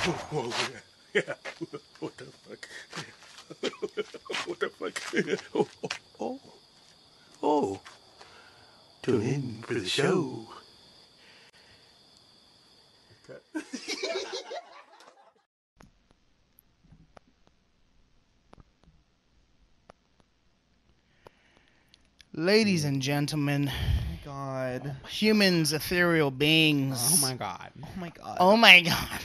Whoa, yeah. What the fuck? What the fuck? Oh. Tune in for the show. Ladies and gentlemen, God. humans, ethereal beings. Oh my god. Oh my God. Oh my god.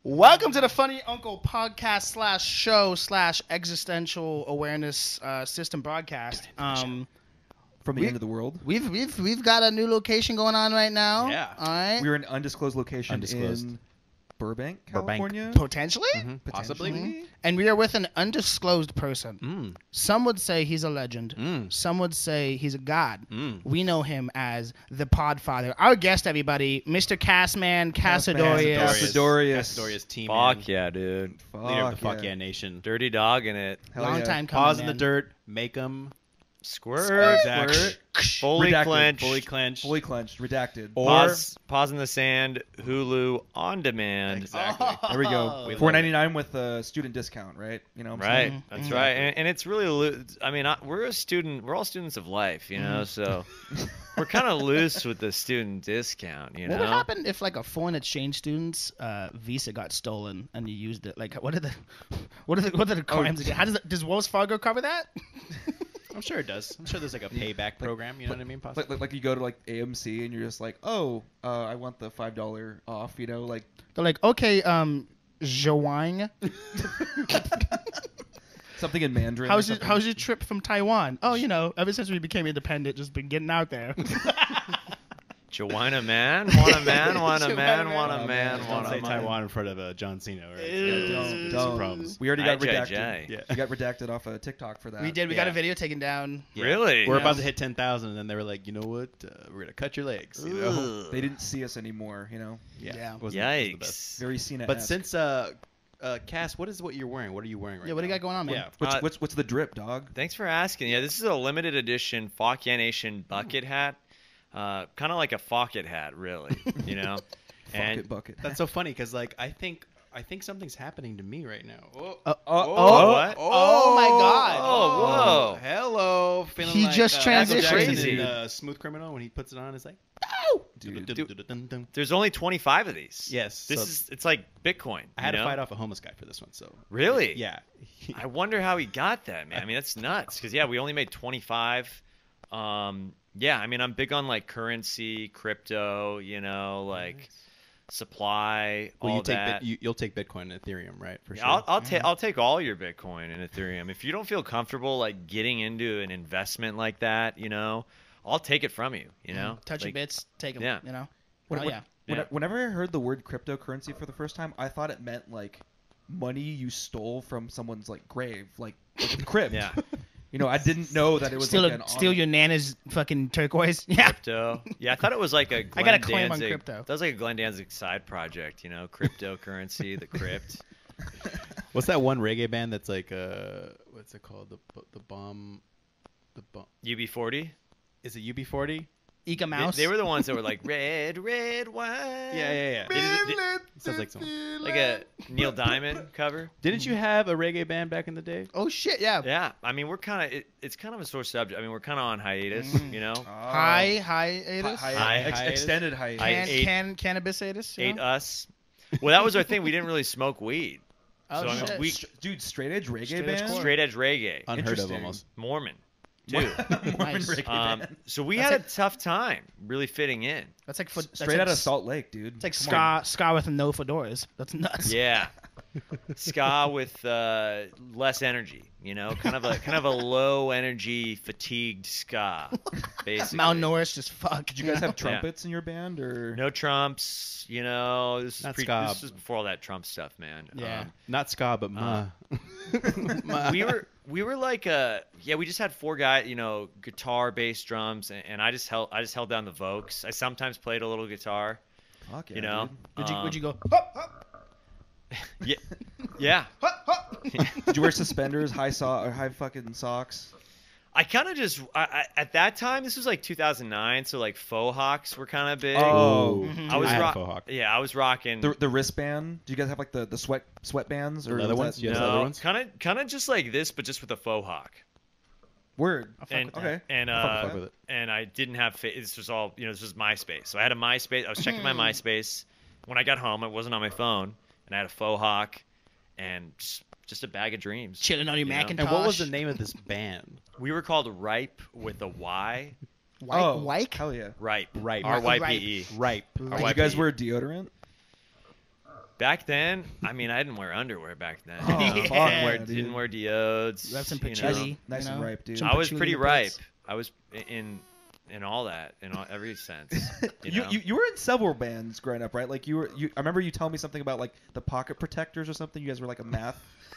Welcome to the Funny Uncle podcast / show / existential awareness system broadcast. From the end of the world. We've got a new location going on right now. Yeah. All right. We're in an undisclosed location in Burbank, Burbank. California. Potentially. Possibly. And we are with an undisclosed person. Some would say he's a legend. Some would say he's a god. We know him as the Podfather. Our guest, everybody, Mr. Cassman, Cassidorius. Cassidorius team. Fuck yeah, dude. Leader of the Fock Ya Nation. Dirty dog in it. Hell Long yeah. time coming, Paws in the man. dirt. Make them. Squirt. Squirt. Fully Redacted. clenched. Fully clenched. Fully clenched. Redacted. Pause in the sand. Hulu on demand. Exactly. There we go. We love $4.99 with a student discount, right? You know what I'm Right. saying? That's right. And it's really, I mean, we're a student. We're all students of life, you know. So we're kind of loose with the student discount, you know. What would happen if, like, a foreign exchange student's visa got stolen and you used it? Like, what are the crimes? How does Wells Fargo cover that? I'm sure it does. I'm sure there's like a payback program. You know what I mean? Possibly. Like you go to like AMC and you're just like, oh, I want the $5 off. You know, like They're like, okay, Wang, something in Mandarin. how's your trip from Taiwan? Oh, you know, ever since we became independent, just been getting out there. Joanna man, want a man, want a man, Joanna want a man. man, Don't want say a man. Taiwan in front of John Cena. Right? Don't. Some problems. We already got redacted. IJJ. Yeah. We got redacted off of TikTok for that. We did. We got a Yeah. video taken down. Yeah. Really? We're Yeah. about to hit 10,000, and then they were like, you know what? We're gonna cut your legs. You know? They didn't see us anymore. You know, Yeah. Wasn't the best. Yikes. very Cena. But since Cass, what you're wearing? What are you wearing right Yeah, what do you now? got going on, man? Yeah. what's the drip, dog? Thanks for asking. Yeah, this is a limited edition Fock Ya Nation bucket hat. Kind of like a Focket hat, really. You know. Fuck it, bucket. That's so funny because like I think something's happening to me right now. What? Oh my God. Oh, whoa. Hello. Feeling He like, just Michael transitioned. Jackson Crazy. in, Smooth Criminal when he puts it on, it's like, Dude. There's only 25 of these. Yes. This so is it's like Bitcoin. I had you to know? fight off a homeless guy for this one. So Really? yeah. I wonder how he got that, man. I mean, that's nuts. Because yeah, we only made 25. Yeah, I mean, I'm big on like currency, crypto. You know, like supply, Well, all that. you'll take Bitcoin and Ethereum, right? For sure. Yeah, I'll take all your Bitcoin and Ethereum. If you don't feel comfortable like getting into an investment like that, you know, I'll take it from you. You know, Touch your like, bits, take them. yeah. You know. When- Oh yeah. Yeah. Whenever I heard the word cryptocurrency for the first time, I thought it meant like money you stole from someone's like grave, like a crypt. Yeah. You know, I didn't know that it was Steal, like an steal your nana's fucking turquoise. Yeah. Crypto. Yeah, I thought it was like a Glenn I got a claim on Danzig. crypto. That was like a Glenn Danzig side project, you know, cryptocurrency, the crypt. What's that one reggae band that's like what's it called? The bomb. UB40. Is it UB40? Eka Mouse. They were the ones that were like red wine. Yeah. Sounds like someone. Like a Neil Diamond cover. Didn't you have a reggae band back in the day? Oh shit, yeah. Yeah, I mean we're kind of it's kind of a sore subject. I mean we're kind of on hiatus, you know. Hiatus. Extended hiatus. Cannabis-atus. Ate us. Well, that was our thing. We didn't really smoke weed. Oh So, I mean, shit. we- Dude, straight edge reggae Straight edge band. core. Straight edge reggae. Unheard of Interesting. almost. Mormon. Too. Mormon Nice. reggae band. So we That's had a tough time really fitting in. That's like that's Straight like out of Salt Lake, dude. It's like Come on. ska with no fedoras. That's nuts. Yeah. Ska with less energy, you know, kind of a low energy, fatigued ska, basically. Mount Norris just fuck. Did you guys have trumpets in your band, or No Trumps, you know. This is Not ska. This is before all that Trump stuff, man. Yeah. Not ska, but ma. We were like we just had 4 guys, you know, guitar, bass, drums, and I just held down the vocals. I sometimes played a little guitar, Fuck yeah, you know. dude. Would you go? Hop, hop, Yeah. hop, hop. Did you wear suspenders, high fucking socks? I kind of just at that time, this was like 2009, so like faux hawks were kind of big. Oh, I was had a faux hawk. Yeah, I was rocking the wristband. Do you guys have like the sweatbands or Leather was ones? that- You have leather ones? kind of just like this, but just with a faux hawk. Word. And Okay. and fuck with it. and I didn't have this was all this was MySpace. So I had a MySpace. I was checking my MySpace when I got home. It wasn't on my phone, and I had a faux hawk, and just a bag of dreams. Chilling on your You know? Macintosh. And what was the name of this band? We were called Ripe with a Y. Wyke? Hell yeah. Ripe. Ripe. RYPE. Ripe. Did you guys wear deodorant? Back then, I mean, I didn't wear underwear back then. Oh, you know? fuck, didn't dude. wear deodes. You have some you know? patchouli. Nice you and know? ripe, dude. Some I was patchouli pretty in the ripe. pits. I was in all that, in every sense. You, know? you were in several bands growing up, right? Like I remember you telling me something about like the Pocket Protectors or something. You guys were like a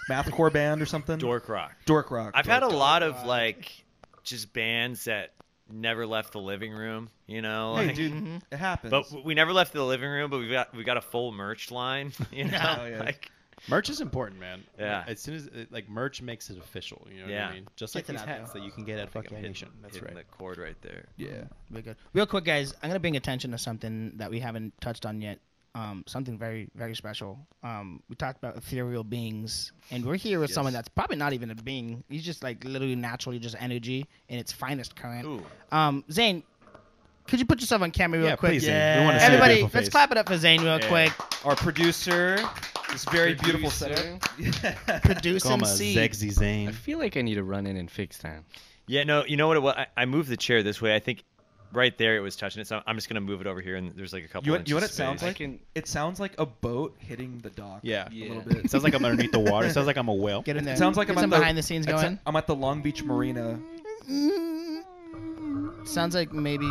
mathcore band or something. Dork rock. Dork rock. I've had a lot of like just bands that never left the living room. You know, Hey, like, dude, it happens. but we never left the living room. But we got a full merch line. You know, Hell yeah. like Merch is important, man. Yeah. As soon as like merch makes it official, you know what Yeah. I mean? Just like Gets these it out hats there. that you can get at Fuck Ya I'm Nation. That's hitting right. the chord right there. yeah. Very good. Real quick, guys, I'm gonna bring attention to something that we haven't touched on yet. Something very, very special. We talked about ethereal beings, and we're here with Yes. someone that's probably not even a being. He's just like literally naturally just energy in its finest current. Ooh. Zane, could you put yourself on camera real Yeah, quick? please, Zane. We wanna see your Everybody, beautiful let's face. clap it up for Zane real quick. Our producer, this very beautiful setup. Produce Call him a MC. Zegzy Zane. I feel like I need to run in and fix that. Yeah, no, you know what it was? I moved the chair this way. I think right there it was touching it. So I'm just gonna move it over here, and there's like a couple. You know what inches it sounds space. like? It sounds like a boat hitting the dock. Yeah. A little Yeah. bit. It sounds like I'm underneath the water. It sounds like I'm a whale. Get in there. It sounds like Get I'm some at the behind the scenes going. I'm at the Long Beach Marina. Sounds like maybe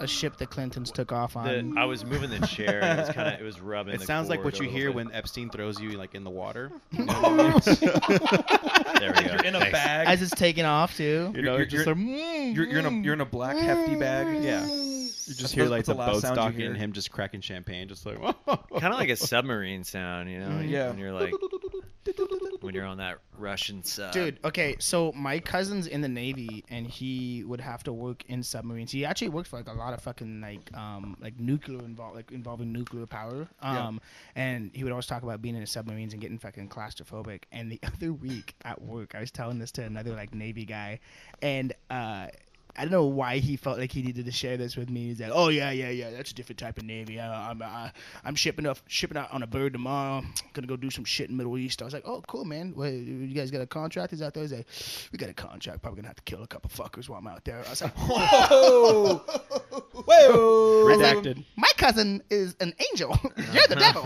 a ship the Clintons took off on. I was moving the chair. And it was rubbing. It the sounds like cord what a you little hear bit. when Epstein throws you like in the water. There we go. You're in a Thanks. bag. As it's taking off too. You know, You're- it's just like, You're in a black hefty bag. yeah. You just That's hear the- like that's the the last boat sound you stock hear. and him just cracking champagne, just like. Kind of like a submarine sound, you know? Yeah. When you're like, when you're on that Russian side. Dude, okay, so my cousin's in the Navy, and he would have to work in submarines. He actually worked for like a lot of fucking like nuclear involving nuclear power. And he would always talk about being in the submarines and getting fucking claustrophobic. And the other week at work, I was telling this to another like Navy guy, and I don't know why he felt like he needed to share this with me. He's like, "Oh yeah, that's a different type of Navy. I'm shipping out on a bird tomorrow. Gonna go do some shit in the Middle East." I was like, "Oh, cool, man. Well, you guys got a contract? He's out there." He's like, "We got a contract. Probably gonna have to kill a couple fuckers while I'm out there." I was like, "Whoa, whoa!" Redacted. My cousin is an angel. You're the devil.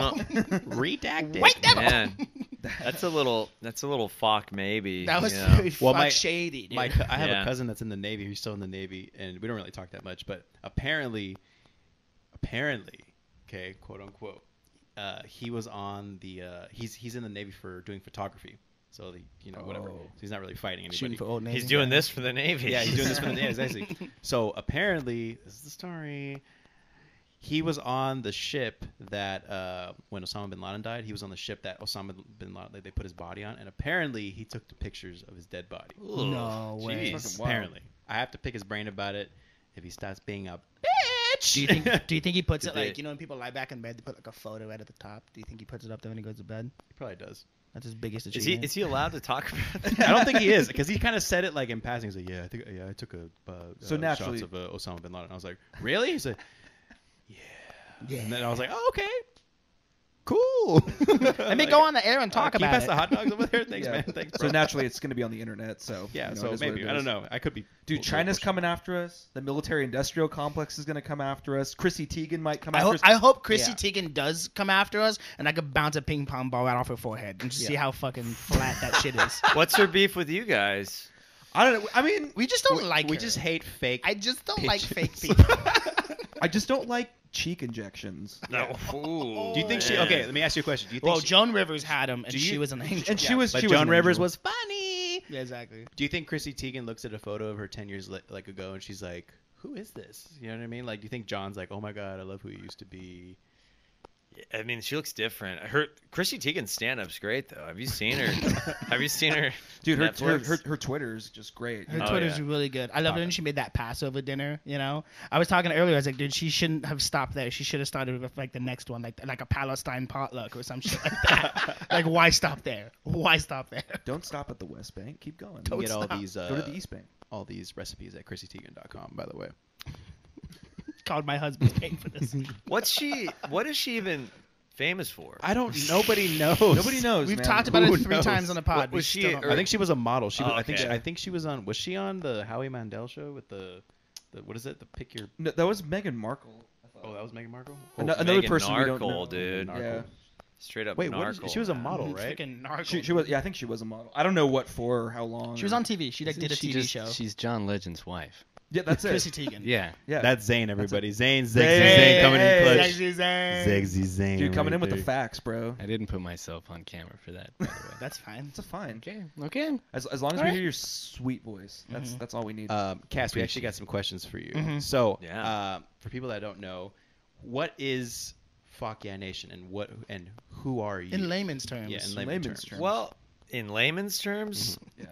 Redacted. White devil. Man, that's a little Fock maybe. That was you know? very Well, fuck my- shady, dude. I have Yeah. a cousin that's in the Navy. He's still in the Navy, and we don't really talk that much. But apparently, okay, quote unquote, he was on the. He's in the Navy for doing photography. So whatever. So he's not really fighting anybody. Shooting for old Navy. He's doing this for the Navy. Yeah, he's doing this for the Navy. Exactly. So apparently, this is the story. He was on the ship that when Osama bin Laden died, he was on the ship that Osama bin Laden they put his body on, and apparently he took the pictures of his dead body. Ooh, No way. jeez. Apparently, I have to pick his brain about it. If he starts being a Do you think he puts it Did like they- when people lie back in bed, they put like a photo right at the top? Do you think he puts it up there when he goes to bed? he probably does. That's his biggest Is achievement. he allowed to talk about that? I don't think he is because he kind of said it like in passing. He's like, I took So naturally- shots of Osama bin Laden. I was like, really? He's like, Yeah. and then I was like, oh, okay, cool. Let me go on the air and talk Can you about pass it. the hot dogs over there? Thanks, Yeah. man. Thanks, So bro. naturally, it's going to be on the internet. So Yeah, you know, so it is what maybe it I don't is. know. I could be. Dude, China's coming after us. The military-industrial complex is going to come after us. Chrissy Teigen might come after us. I hope Chrissy Yeah. Teigen does come after us, and I could bounce a ping pong ball right off her forehead and just see how fucking flat that shit is. What's her beef with you guys? I don't know. I mean, We just don't like We her. just hate fake. I just don't like fake bitches. people. I just don't like cheek injections. No. Do you think she? man. Okay, let me ask you a question. Do you think? Well, she, Joan Rivers had him, and Do she you- was an angel. And she was. but she Joan was an Rivers angel. was funny. Yeah, exactly. Do you think Chrissy Teigen looks at a photo of her 10 years like ago and she's like, "Who is this?" You know what I mean? Like, do you think John's like, "Oh my God, I love who he used to be"? I mean, she looks different. Her Chrissy Teigen's stand-up's great though. Have you seen her? Have you seen her? Dude, Netflix? her Twitter's just great. Her Oh, Twitter's yeah. really good. I love it when she made that Passover dinner. I was talking earlier. I was like, dude, she shouldn't have stopped there. She should have started with like the next one, like a Palestine potluck or some shit like that. Like, why stop there? Why stop there? Don't stop at the West Bank. Keep going. You get all stop. these Go to the East Bank. all these recipes at ChrissyTeigen.com, by the way. Called my husband's paying for this. What is she even famous for? I don't. Nobody knows. Nobody knows. We've man. talked about Who it 3 knows? times on the pod. What We was she- still don't or- know. I think she was a model. Oh, I think okay. I think she was on. Was she on the Howie Mandel show with the what is it? The pick your. No, that was Meghan Markle. I thought. Oh, that was Meghan Markle. Another Meghan person we don't Markle, know. dude. Yeah. Straight up Wait, what narcle. is, she was a model, right? Freaking narco. She was. Yeah, I think she was a model. I don't know what for or how long. She was on TV. She like, did a Isn't she TV just- show. She's John Legend's wife. Yeah, that's it. Chrissy Teigen. Yeah. Yeah. That's Zane, everybody. Zane, Zane, Zane coming hey, in clutch. Sexy Zane. Sexy Zane. Dude, coming right in with the there. facts, bro. I didn't put myself on camera for that, by the way. That's fine. It's a fine. Okay. Okay. As long as we Alright. hear your sweet voice, that's all we need. Cass, we actually got some questions for you. Mhm. So, Yeah. for people that don't know, what is Fock Ya Nation and who are you? In layman's terms. Yeah, in layman's layman's terms. terms. Well, in layman's terms, yeah.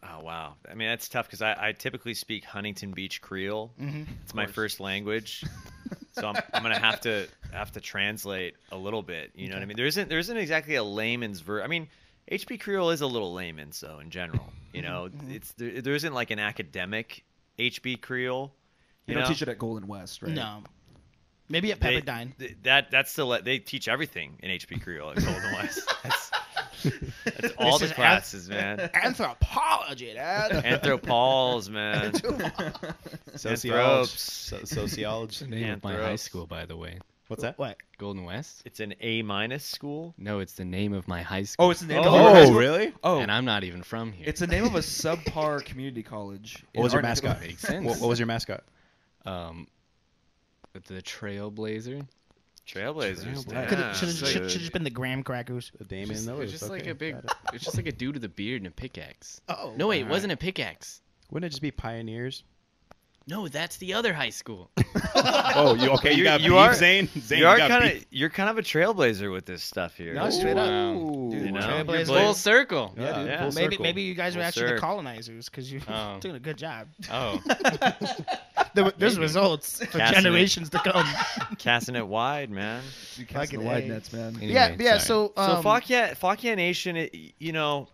oh wow. I mean, that's tough because I typically speak Huntington Beach Creole. Mhm. It's my first language, so I'm gonna have to translate a little bit. You know what I mean? There isn't exactly a layman's I mean, HB Creole is a little layman, so in general, you know, there isn't like an academic HB Creole. You don't teach it at Golden West, right? No. Maybe at Pepperdine. That's still they teach everything in HB Creole at Golden West. That's all This the is classes, man. Anthropology, Dad. Anthropals, man. Sociology. Anthropes. The Sociology. name of my high Anthropes. school, by the way. What's that? What? Golden West? It's an A- school. No, it's the name of my high school. Oh, it's the name Oh, of your high Oh, school? really? Oh, And I'm not even from here. it's the name of a subpar community college. What was your in our neck mascot? of the- Makes sense. What was your mascot? The Trailblazer. Trailblazers. Trailblazers. Should have just been the graham crackers. The Damien Lillard. It's just like Okay, a big. got it. It's just like a dude with a beard and a pickaxe. Oh. No, wait, it Alright. wasn't a pickaxe. Wouldn't it just be Pioneers? No, that's the other high school. Oh, you okay? You got you beef, are- Zane? Zane, You are got kind beef. of you're kind of a trailblazer with this stuff here. No, straight up. Wow. You know, Trailblazer. you're Full circle. Yeah, dude, Yeah. full Maybe circle. maybe you guys were Full actually the circle. colonizers because you're Oh. doing a good job. Oh. There's results for Casting it. generations to come. casting it wide, man. You cast the Fucking wide A. nets, man. Anyway, yeah. sorry. So So Fock Ya Nation, you know,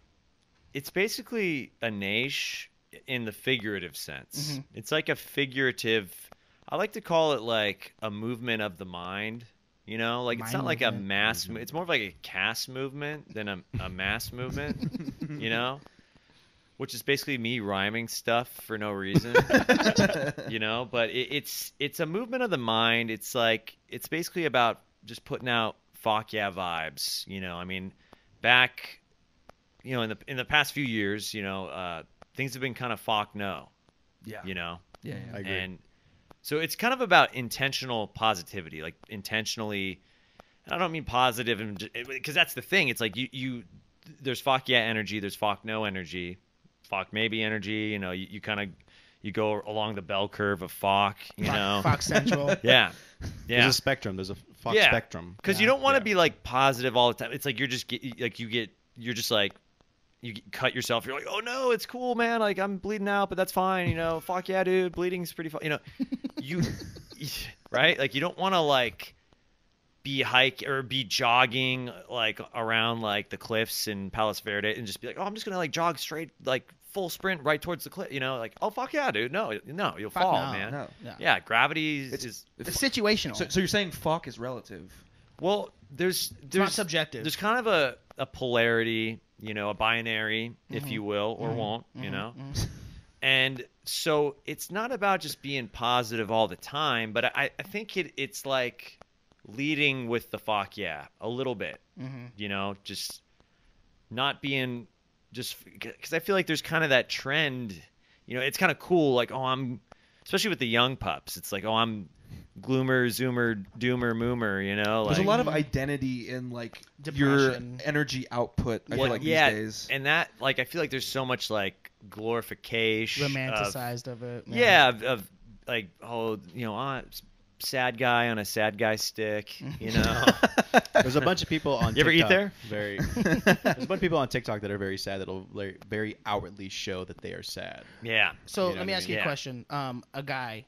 it's basically a niche in the figurative sense. Mhm. It's like a figurative. I like to call it like a movement of the mind. You know, like it's Mind not like a movement. mass. It's more of like a caste movement than a mass movement. You know, which is basically me rhyming stuff for no reason. You know, but it's a movement of the mind. It's like it's basically about just putting out Fock Yeah vibes. You know, I mean, back, you know, in the past few years, you know, things have been kind of Fock No. Yeah. You know, Yeah. I agree. and so it's kind of about intentional positivity, like intentionally. And I don't mean positive, because that's the thing. It's like you there's Fock Yeah energy, there's Fock No energy, Fock maybe energy. You know, you kind of you go along the bell curve of Fock. You know, Fox Central. yeah, There's yeah. a spectrum. There's a Fox Yeah. spectrum. Because you Yeah. don't want to Yeah. be like positive all the time. It's like you're just you're just like cut yourself. You're like, oh no, it's cool, man. Like I'm bleeding out, but that's fine. You know, fuck yeah, dude. Bleeding's pretty fun. You know, you right? Like you don't want to like be jogging like around like the cliffs in Palos Verde and just be like, oh, I'm just gonna like jog straight like full sprint right towards the cliff. You know, like oh fuck yeah, dude. No, you'll Fuck fall, no. man. No. Yeah. Yeah, gravity is It's situational. So you're saying fuck is relative? well. It's not subjective. There's kind of a polarity, you know, a binary, if you will, or won't, you know. And so it's not about just being positive all the time, but I think it's like leading with the fuck yeah a little bit, you know, just not being just because I feel like there's kind of that trend, you know, it's kind of cool, like, oh, I'm, especially with the young pups, it's like, oh, I'm gloomer, zoomer, doomer, moomer, you know, like There's a lot of identity in like Depression. your energy output. I feel Well, like yeah, these days. and that like I feel like there's so much like glorification, Romanticized of it. yeah, of like oh you know sad guy on a sad guy stick. You know. There's a bunch of people on You ever TikTok. eat there? There's a bunch of people on TikTok that are very sad that'll very outwardly show that they are sad. Yeah. So You know let me what I ask you mean? a Yeah. question. A guy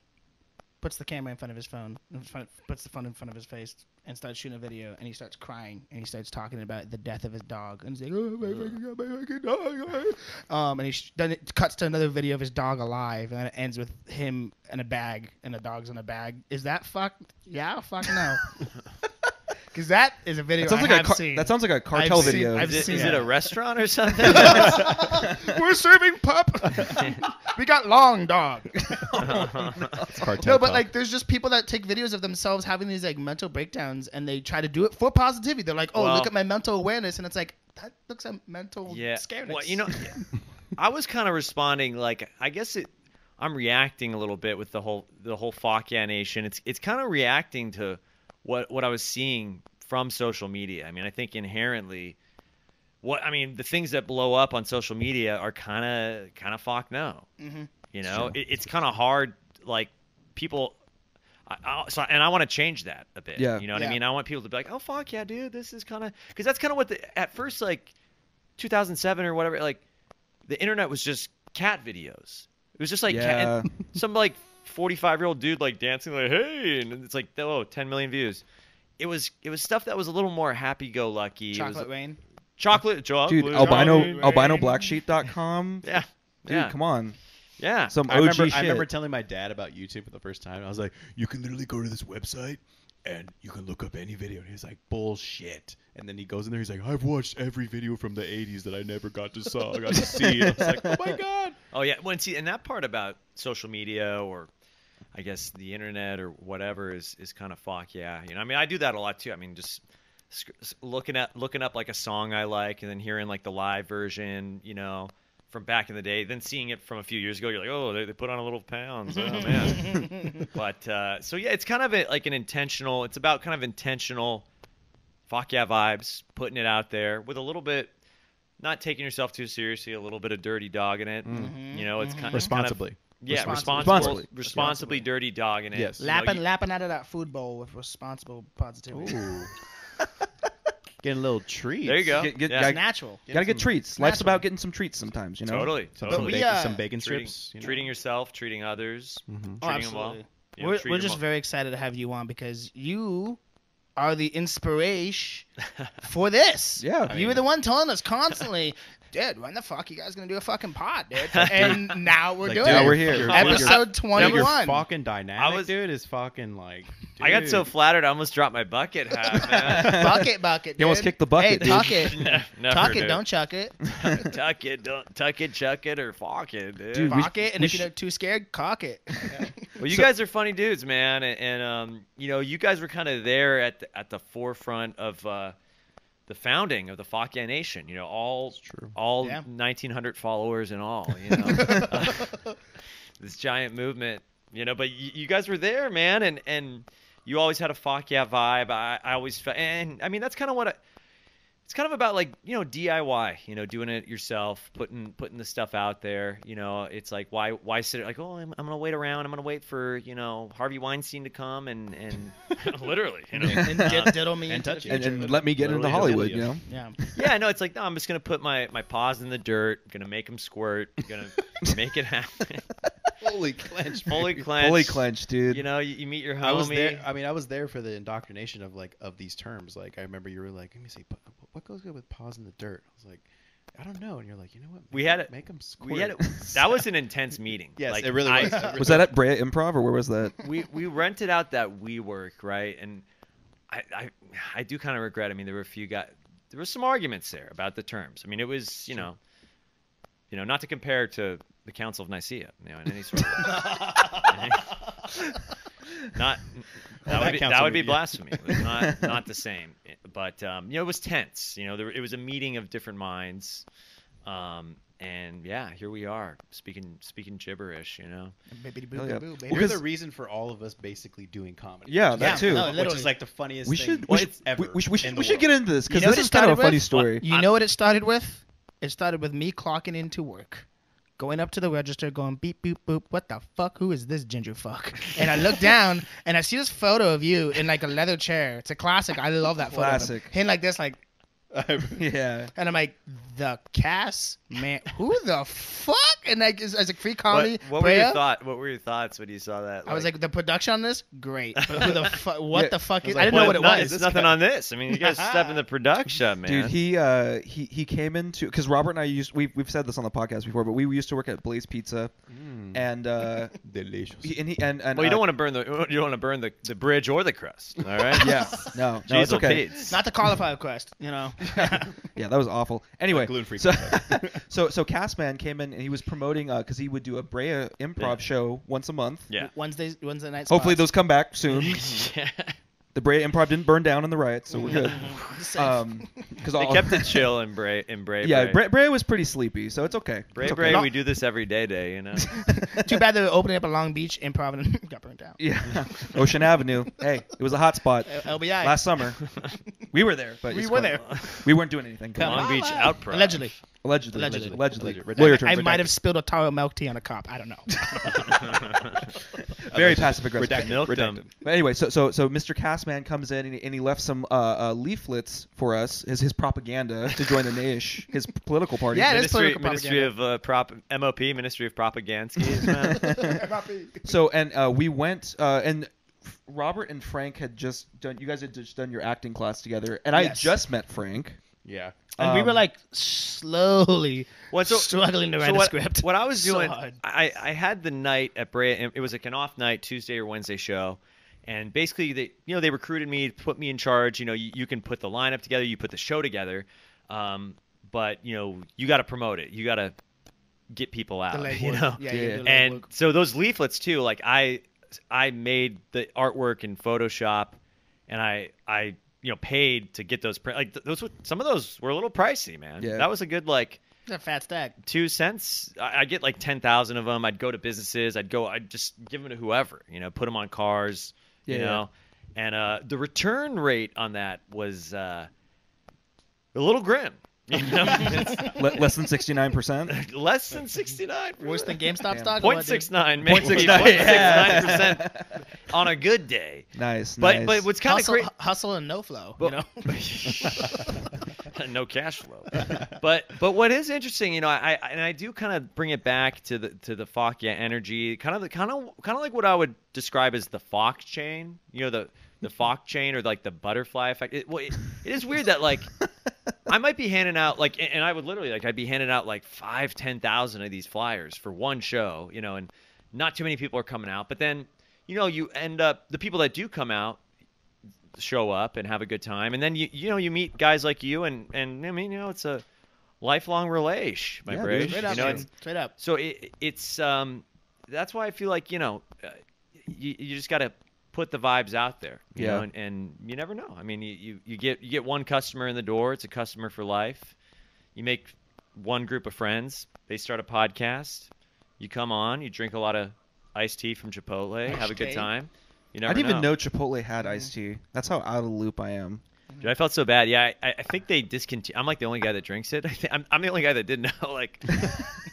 puts the camera in front of his phone, puts the phone in front of his face, and starts shooting a video, and he starts crying, and he starts talking about the death of his dog, and he's like, "Oh my fucking dog!" And then it cuts to another video of his dog alive, and then it ends with him in a bag, and the dog's in a bag. Is that fuck? Yeah, fuck no. Because that is a video That sounds I like have seen. That sounds like a cartel I've seen- video. I've Is seen it that. a restaurant or something? We're serving pup. We got long dog. It's cartel No, but talk. like, there's just people that take videos of themselves having these like mental breakdowns, and they try to do it for positivity. They're like, "Oh, Well- look at my mental awareness," and it's like that looks at mental Yeah. scaredness. Well, you know, I was kind of responding like I guess I'm reacting a little bit with the whole Fock Ya Nation. It's kind of reacting to what I was seeing from social media. I mean, I think inherently the things that blow up on social media are kind of fuck no. Mm-hmm. You know, it's kind of hard like people and I want to change that a bit. Yeah. You know what I Yeah. mean? I want people to be like, "Oh fuck yeah, dude, this is kind of," because that's kind of what at first, like 2007 or whatever, like the internet was just cat videos. It was just like Yeah. some like 45-year-old dude like dancing like, "Hey," and it's like, oh, 10 million views. It was stuff that was a little more happy-go-lucky. Chocolate it was, rain. chocolate, Dude, Rain. albinoblacksheet.com. Yeah. Dude, Yeah. come on. Yeah. Some I OG remember, shit. I remember telling my dad about YouTube for the first time. I was like, You can literally go to this website and you can look up any video. And he's like, bullshit. And then he goes in there. He's like, I've watched every video from the 80s that I never got to see. And I was like, oh my god. Oh yeah, well, and that part about social media or I guess the internet or whatever is kind of fuck yeah. You know, I mean, I do that a lot too. I mean, just looking up like a song I like and then hearing like the live version, you know, from back in the day, then seeing it from a few years ago, you're like, oh, they put on a little pounds, oh man. But so yeah, it's kind of it's about kind of intentional fuck yeah vibes, putting it out there with a little bit. Not taking yourself too seriously, a little bit of dirty dog in it. You know, it's kind of Responsibly. responsibly dirty dog in it. Yes. You know, Lapping out of that food bowl with responsible positivity. Ooh. Getting a little treat. there you go. Get- Yeah. gotta- It's natural. Gotta get treats. Life's natural. about getting some treats sometimes, you know? Totally. Some, totally. some bacon Treating, strips. You know. treating yourself, treating others, Oh, treating them well. absolutely. You know, treat We're them just well. very excited to have you on because you are the inspiration for this. Yeah. You were the one telling us constantly, dude, when the fuck you guys gonna do a fucking pod, dude? And now we're Like, doing dude, it. we're here. Episode Your 21. fucking dynamic, was- dude, is fucking like. I got so dude. flattered, I almost dropped my bucket hat, man. bucket, dude. You almost kicked the bucket, Hey, dude. tuck it. Never, Tuck it, dude. don't chuck it. tuck it, don't tuck it, chuck it, or fuck it, dude. Dude, we- Fuck it, and we if you're too scared, cock it. Well, you guys are funny dudes, man, and you know, you guys were kind of there at the forefront of the founding of the Fock Ya Nation. You know, all Yeah. 1,900 followers and all. You know, this giant movement. You know, but you guys were there, man, and you always had a Fock Ya vibe. I always felt, and I mean, that's kind of what it's kind of about, like, you know, DIY, you know, doing it yourself, putting the stuff out there. You know, it's like, why sit like, oh, I'm gonna wait around, I'm gonna wait for, you know, Harvey Weinstein to come and literally, you know, and diddle me and into touch the it. future. And let me get into Literally Hollywood, Amelia. you know? Yeah. yeah, no, it's like, no, I'm just gonna put my paws in the dirt, gonna make them squirt, gonna make it happen. Fully clenched. Fully clenched. Fully clenched, dude. You know, you meet your homie. I was there. I mean, I was there for the indoctrination of these terms. Like, I remember you were like, "Let me see, what goes good with paws in the dirt?" I was like, "I don't know." And you're like, "You know what? We had it- Make them squirt." We had that was an intense meeting. Yes, like, it really was. Was that at Brea Improv, or where was that? we rented out that WeWork, right? And I do kind of regret. I mean, there were some arguments there about the terms. I mean, it was, you know, not to compare to the Council of Nicaea, you know, in any sort of not that would be blasphemy. It was not the same. But you know, it was tense. You know, it was a meeting of different minds. And yeah, here we are speaking gibberish, you know. Bibbidi-boo, yeah. boo, baby. You're Because- the reason for all of us basically doing comedy. Yeah, that too. no, Which literally. is like the funniest We thing should, ever. we in should the get world. into this, because You know this what is it kind of a started funny with? story. You know what it started with? It started with me clocking into work. going up to the register, going beep, boop, boop. What the fuck? Who is this ginger fuck? And I look down and I see this photo of you in like a leather chair. It's a classic. I love that photo. Classic. Him like this, like. Yeah. And I'm like, the Cass man, who the fuck? And like, as a free comedy, What were your thoughts? What were your thoughts when you saw that? I was like, the production on this, great. But who the fuck? What Yeah, the fuck is? like, I didn't know what it was. There's nothing on this. I mean, you guys step in the production, man. Dude, he came into because Robert and I we've said this on the podcast before, but we used to work at Blaze Pizza, and Delicious. and well, you don't want to burn the bridge or the crust. All right. yeah, no, it's Jeez, okay. Pete's. Not the cauliflower crust, you know. Yeah, that was awful. Anyway, gluten-free so Cassman came in and he was promoting because he would do a Brea improv show once a month. Yeah. Wednesday night. Hopefully spots. those come back soon. Yeah. The Brea improv didn't burn down in the riots, so we're good. Because They kept it chill in Bray. yeah, Brea was pretty sleepy, so it's okay. It's okay. Bray, we do this every day, you know. Too bad they were opening up a Long Beach improv and got burnt down. Yeah, Ocean Avenue. Hey, it was a hot spot LBI. last summer. We were there, but We it's were cool. there. We weren't doing anything. Come Long on. Beach outprop. Allegedly. Allegedly. Allegedly. Lawyer terms. I might have spilled a taro milk tea on a cop. I don't know. Very passive aggressive. Milked him. But anyway, so Mr. Cassman comes in and he left some leaflets for us, his propaganda to join the Naish, his political party. Yeah, it is political Ministry of MOP, Ministry of Propaganskis, man. So and we went and Robert and Frank had just done. You guys had just done your acting class together, and I had Yes. just met Frank. Yeah. And we were like slowly struggling to write a script. What I was So doing, hard. I had the night at Brea. It was like an off night, Tuesday or Wednesday show, and basically they recruited me, put me in charge. You can put the lineup together, you put the show together, but you got to promote it, you got to get people out, The you legwork. know. Yeah, you do the And legwork. so those leaflets too, like I made the artwork in Photoshop, and I paid to get those print. Like some of those were a little pricey, man. Yeah. That was a good like It's a fat stack. 2 cents. I get like 10,000 of them. I'd go to businesses. I'd just give them to whoever, put them on cars, you know. And the return rate on that was a little grim. Less than 69%. Less than 69. Worse than GameStop stock. 0.69, maybe. 0.69 on a good day. Nice. But what's kind of great. Hustle and no flow. Well- no cash flow. But what is interesting, I do kind of bring it back to the Fock Ya energy, kind of like what I would describe as the Fock chain, the Fock chain, or like the butterfly effect. It is weird that like I might be handing out like, and I would literally like I'd be handing out like 5,000-10,000 of these flyers for one show, and not too many people are coming out. But then you end up, the people that do come out show up and have a good time, and then you meet guys like you, and I mean it's a lifelong relation, my brave. Straight up, man. Straight up. So it's that's why I feel like you just got to put the vibes out there, you know, and you never know. I mean, you get one customer in the door, it's a customer for life. You make one group of friends, they start a podcast, you come on, you drink a lot of iced tea from Chipotle, have a good time. You never I didn't even know Chipotle had iced tea. That's how out of the loop I am. Dude, I felt so bad. Yeah, I think they discontinued. I'm like the only guy that drinks it. I'm the only guy that didn't know, like,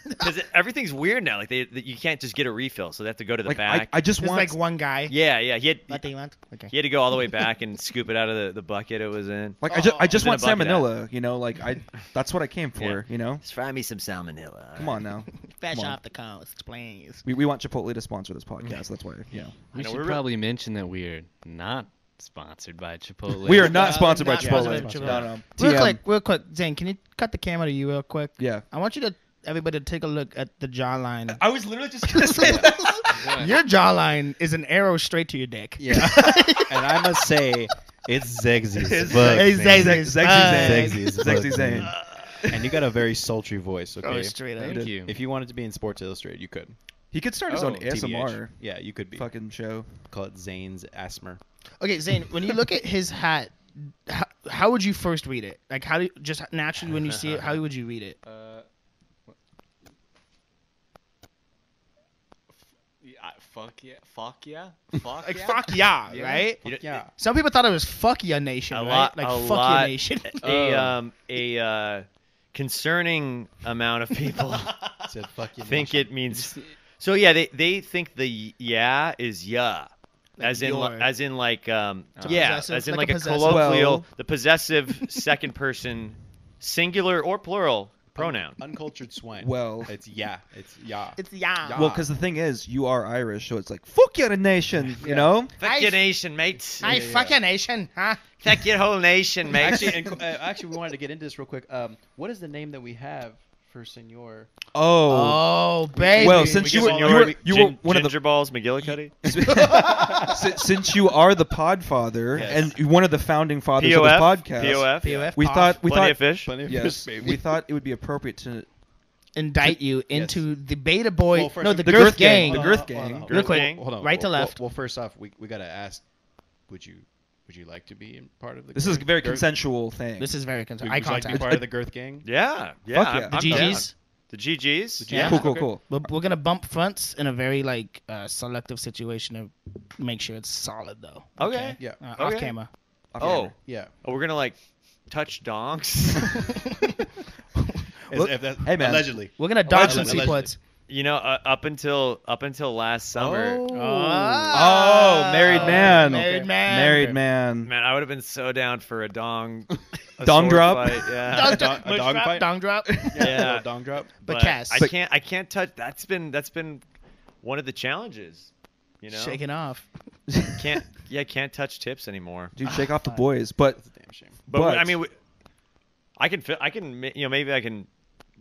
because everything's weird now. Like you can't just get a refill, so they have to go to the back. I just There's want like one guy. Yeah. He What do you want? Okay. had to go all the way back and scoop it out of the bucket it was in. like Oh, I just in a want bucket salmonella. Like that's what I came for. Just fry me some salmonella. Come on now. Fresh Come on. off the coast, please. We want Chipotle to sponsor this podcast. That's why. We know, should we're probably mention that we're not sponsored by Chipotle. We are not sponsored by not Chipotle. sponsored by No, no. Real quick, Zane, can you cut the camera to you real quick? Yeah. I want you to everybody to take a look at the jawline. I was literally just gonna say that. Your jawline is an arrow straight to your dick. Yeah. And I must say, it's Zegsy's It's book. Hey, man. Zegsy's. Zegsy's book, Sexy man. Zane. And you got a very sultry voice, okay? Oh, straight up. Thank you. If you wanted to be in Sports Illustrated, you could. He could start his own TBH. ASMR Yeah, you could be. fucking show. Call it Zane's Asthma. Okay, Zane, when you look at his hat, how would you first read it? Like, how do you, just naturally when you see it, how would you read it? Fuck yeah. Like, fuck yeah, right? Yeah. Some people thought it was fuck ya nation, right? Like, fuck ya nation. A concerning amount of people said fuck you. think it means. So yeah, they think the yeah is yeah. As in, your. as in like, yeah, possessive, as in like like a a possessive. colloquial, Well- the possessive second person, singular or plural pronoun. Uncultured swine. Well- it's yeah. It's yeah. It's yeah. Well, because the thing is, you are Irish, so it's like "Fock Ya Nation," you know. Fuck your nation, mate. Hey, fuck your nation, huh? Fuck your whole nation, mate. Actually, we wanted to get into this real quick. What is the name that we have for Senor? Oh. Oh, baby. Well, since you were one of the Ginger Balls McGillicuddy. since you are the Podfather Yes. and one of the founding fathers POF. of the podcast, POF. POF. we thought Plenty of fish. Plenty of yes, fish, baby. we thought it would be appropriate to indict you into the Beta Boy. Well, first- no, the the Girth Girth gang. gang. The Girth gang. Real Girth quick. gang. Hold on. Right to well, left. Well, first off, we gotta ask. Would you like to be in part of the? This is a Girth- very Girth- consensual thing. This is very Would concerned. you Eye like to be contact. part of the Girth gang? Yeah, yeah. Fuck yeah. I'm The down. GGs. The GGs. Yeah. cool, cool, Okay. cool. We're gonna bump fronts in a very like selective situation to make sure it's solid though. Okay. Yeah. Off Okay. camera. Oh, Yeah. we're gonna like touch donks. If that, Hey, man. Allegedly. We're gonna dodge some Allegedly. sequels. You know, up until last summer, Oh, married man. Married man. Married man. man, I would have been so down for a dong. A Dong sword drop? Fight. Yeah. A dong drop, fight? dong drop. Yeah. Dong drop. But Cass. I can't touch. That's been one of the challenges. You know, Shaking off. can't touch tips anymore. Dude, shake off the boys. But That's a damn shame. But I mean, I can maybe I can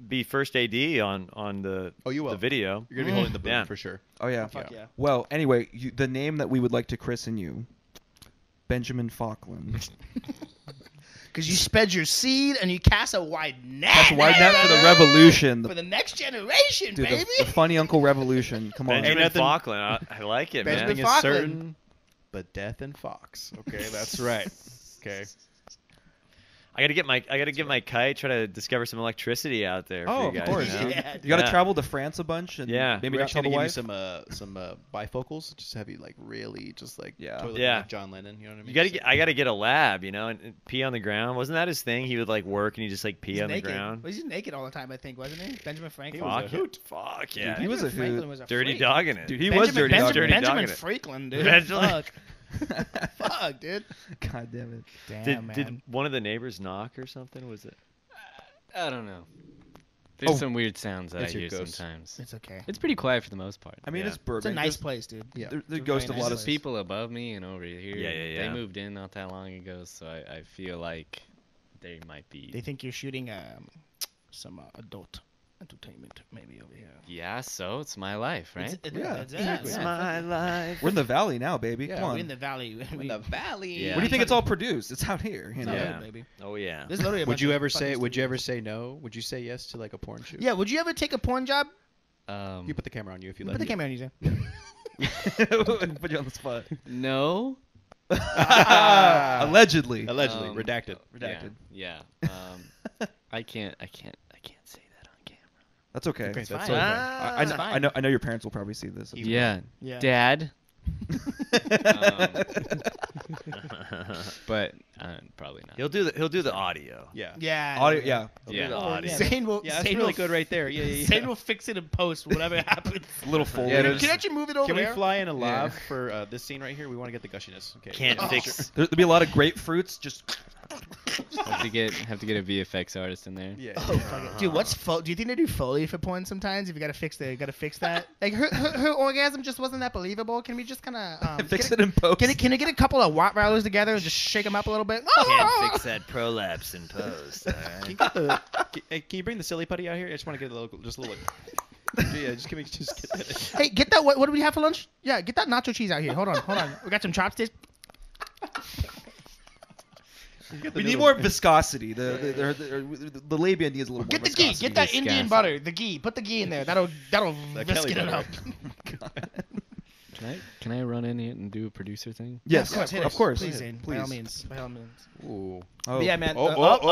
be first AD on the Oh, you will. the video. You're gonna be holding the boom Yeah. for sure. oh yeah. Fuck yeah. Well, anyway, the name that we would like to christen you, Benjamin Falkland. Because you sped your seed and you cast a wide net. That's a wide net for the revolution. For the next generation, Dude, baby. the funny Uncle Revolution. Come on. Benjamin nothing- Falkland. I like it, Benjamin man. Nothing is Falkland. certain, but death and Fox. Okay, that's right. Okay. I gotta get my kite. Try to discover some electricity out there. Oh, for of you guys, course. You know? Yeah. You got to Yeah. travel to France a bunch and Yeah. maybe We're not actually tell the gonna give wife. you some bifocals. Just have you like really just like Yeah. totally Yeah. like John Lennon. You know what I mean? You gotta Just, get. I gotta get a lab, you know, and pee on the ground. Wasn't that his thing? He would like work and he just like pee He's on naked. the ground. Well, he's naked all the time, I think, wasn't he? Benjamin Franklin. was a Fuck, hoot. fuck yeah. he was a Benjamin Franklin hoot. was a dirty freak. dogging it. Dude, he was dirty Benjamin, dog. Dirty Benjamin dogging it. Franklin, dude. Benjamin- Fuck. Fuck, dude. God damn it. Damn, did man. one of the neighbors knock or something? Was it? I don't know. There's Oh. some weird sounds that I It's your hear ghost. sometimes. It's okay. It's pretty quiet for the most part. I mean, Yeah. it's Burbank. It's a nice There's- place, dude. Yeah. The It's a ghost very of a lot nice of place. People above me and over here. Yeah, yeah, yeah. They moved in not that long ago, so I feel like they might They be. think you're shooting some adult entertainment, maybe over here. Yeah, so it's my life, right? Yeah, Exactly. It's my life. We're in the valley now, baby. Yeah, Come on. We're in the valley. in the valley. Yeah. Where do you think it's all produced? It's out here. You It's know? all Yeah. good, baby. Oh yeah. There's literally a Would bunch you of ever fucking say? Would you ever studios. say no? Would you say yes to like a porn shoot? Yeah. Would you ever take a porn job? You put the camera on you if you let Put the me. camera on you, Zane. Put you on the spot. No. Allegedly. Allegedly, Um, redacted. Redacted. Yeah. I can't say that on camera. That's okay. It's That's fine. okay. I, It's know, fine. I know your parents will probably see this. Yeah. Yeah. Dad. But probably not. He'll do the audio. Yeah. Yeah. Audio, yeah. He'll Yeah. do the Oh, audio. Zane will. Yeah, that's Zane really will good right there. Yeah, yeah, yeah. Zane will fix it in post, whatever happens. A little full. Yeah, Can there's- you actually move it over Can we there? fly in a Yeah. lav for this scene right here? We want to get the gushiness. Okay. Can't Oh. fix. There'll be a lot of grapefruits. Just have to get a VFX artist in there. Yeah. Oh, fuck it. Dude, what's do you think they do Foley for porn sometimes? If you gotta fix that. Like her orgasm just wasn't that believable. Can we just kind of fix it in post. Can you get a couple of Watt routers together and just shake them up a little bit? Can't fix that prolapse in post. Alright? Hey, can you bring the silly putty out here? I just want to get a little, just a little. Yeah, just give me, just get that. Hey, get that. What do we have for lunch? Yeah, get that nacho cheese out here. Hold on. We got some chopsticks. We need more viscosity. The labia needs a little more Get the ghee. viscosity. Get that Disgusting. Indian butter. The ghee. Put the ghee in there. That'll That biscuit Kelly it up. Can I run in here and do a producer thing? Yes, hit of us. course. Please, Zane. By all Please. means. By all means. Ooh. Oh, But yeah, man. Oh, up,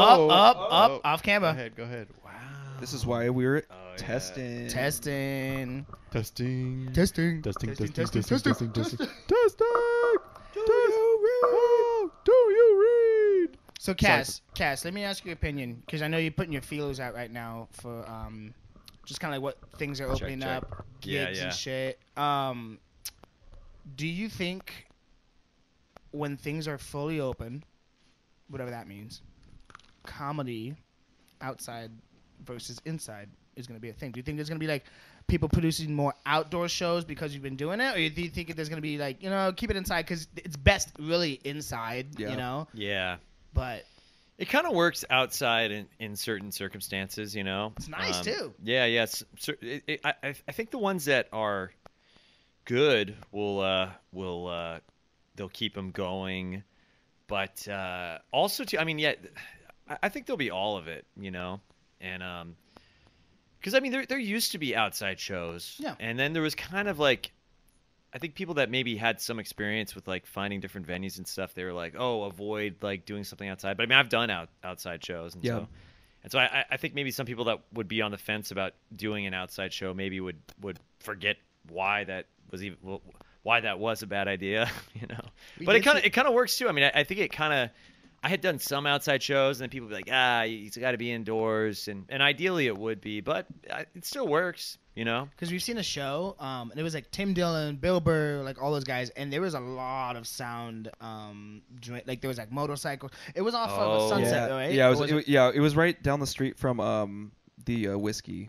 off Go camera. ahead. Go ahead. Wow. This is why we're Oh, yeah. testing. Testing. Testing. Testing. Testing. Testing. Testing. Testing. Testing. Testing. Testing. Testing. Do you read? So Cass, let me ask your opinion because I know you're putting your feelers out right now for just kind of like what things are Check, opening check. up, Yeah, gigs yeah. and shit. Do you think when things are fully open, whatever that means, comedy outside versus inside is going to be a thing? Do you think there's going to be like people producing more outdoor shows because you've been doing it, or do you think there's going to be like, keep it inside because it's best really inside, Yeah. But It kind of works outside in certain circumstances, it's nice too. Yeah, yeah. I think the ones that are good will they'll keep them going, but also too. I mean, yeah, I think there'll be all of it, and because I mean there used to be outside shows, Yeah, and then there was kind of like. I think people that maybe had some experience with like finding different venues and stuff, they were like, "Oh, avoid like doing something outside." But I mean, I've done outside shows, and so I think maybe some people that would be on the fence about doing an outside show maybe would forget why that was a bad idea, But it kind of works too. I mean, I think it kind of. I had done some outside shows, and then people would be like, you got to be indoors, and ideally it would be, but it still works, Because we've seen a show, and it was like Tim Dillon, Bill Burr, like all those guys, and there was a lot of sound. Like there was like motorcycles. It was off of Sunset, right? Yeah, it was right down the street from the whiskey.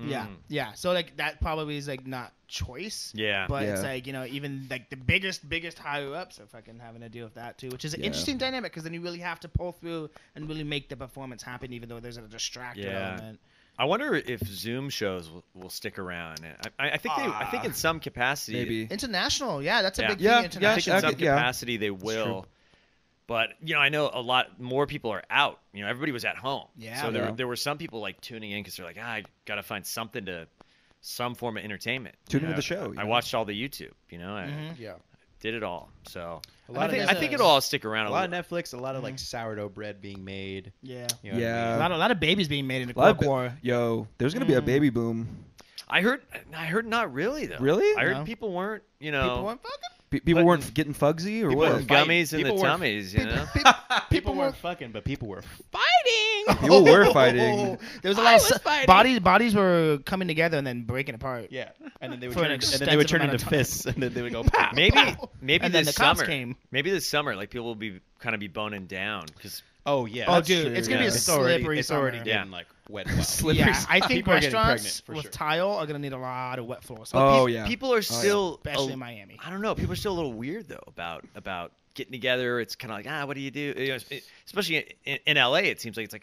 Yeah. So like that probably is like not choice. Yeah. But it's like even like the biggest higher ups are fucking having to deal with that too, which is an interesting dynamic because then you really have to pull through and really make the performance happen, even though there's a distractor element. I wonder if Zoom shows will stick around. I think in some capacity, maybe international. Yeah, that's a big thing. International. I think in some capacity they will. But I know a lot more people are out. Everybody was at home. Yeah. So there were some people like tuning in because they're like, I gotta find some form of entertainment. Tune into the show. I watched all the YouTube. Yeah. Did it all. So I think it'll all stick around. A lot of Netflix, a lot of like sourdough bread being made. Yeah. You know what I mean? A lot of babies being made in the Cold War. There's gonna be a baby boom. I heard not really though. Really? I heard people weren't. People weren't fucking. People weren't getting fugsy, or what? Gummies in the tummies, People weren't fucking, but people were fighting. People were fighting. There was a lot of bodies were coming together and then breaking apart. Yeah, and then they For an would turn extensive into amount of fists, and then they would go pow. Maybe And then this the cops summer. came. Maybe this summer, like people will be boning down because. Oh yeah. Oh that's dude, true. it's gonna be a It's slippery It's already summer. getting like wet. Well. Slippery. Yeah, I think People are getting restaurants pregnant, for with sure. tile are gonna need a lot of wet floors. People are still, especially in Miami. I don't know. People are still a little weird though about getting together. It's kind of like what do you do? Especially in LA, it seems like it's like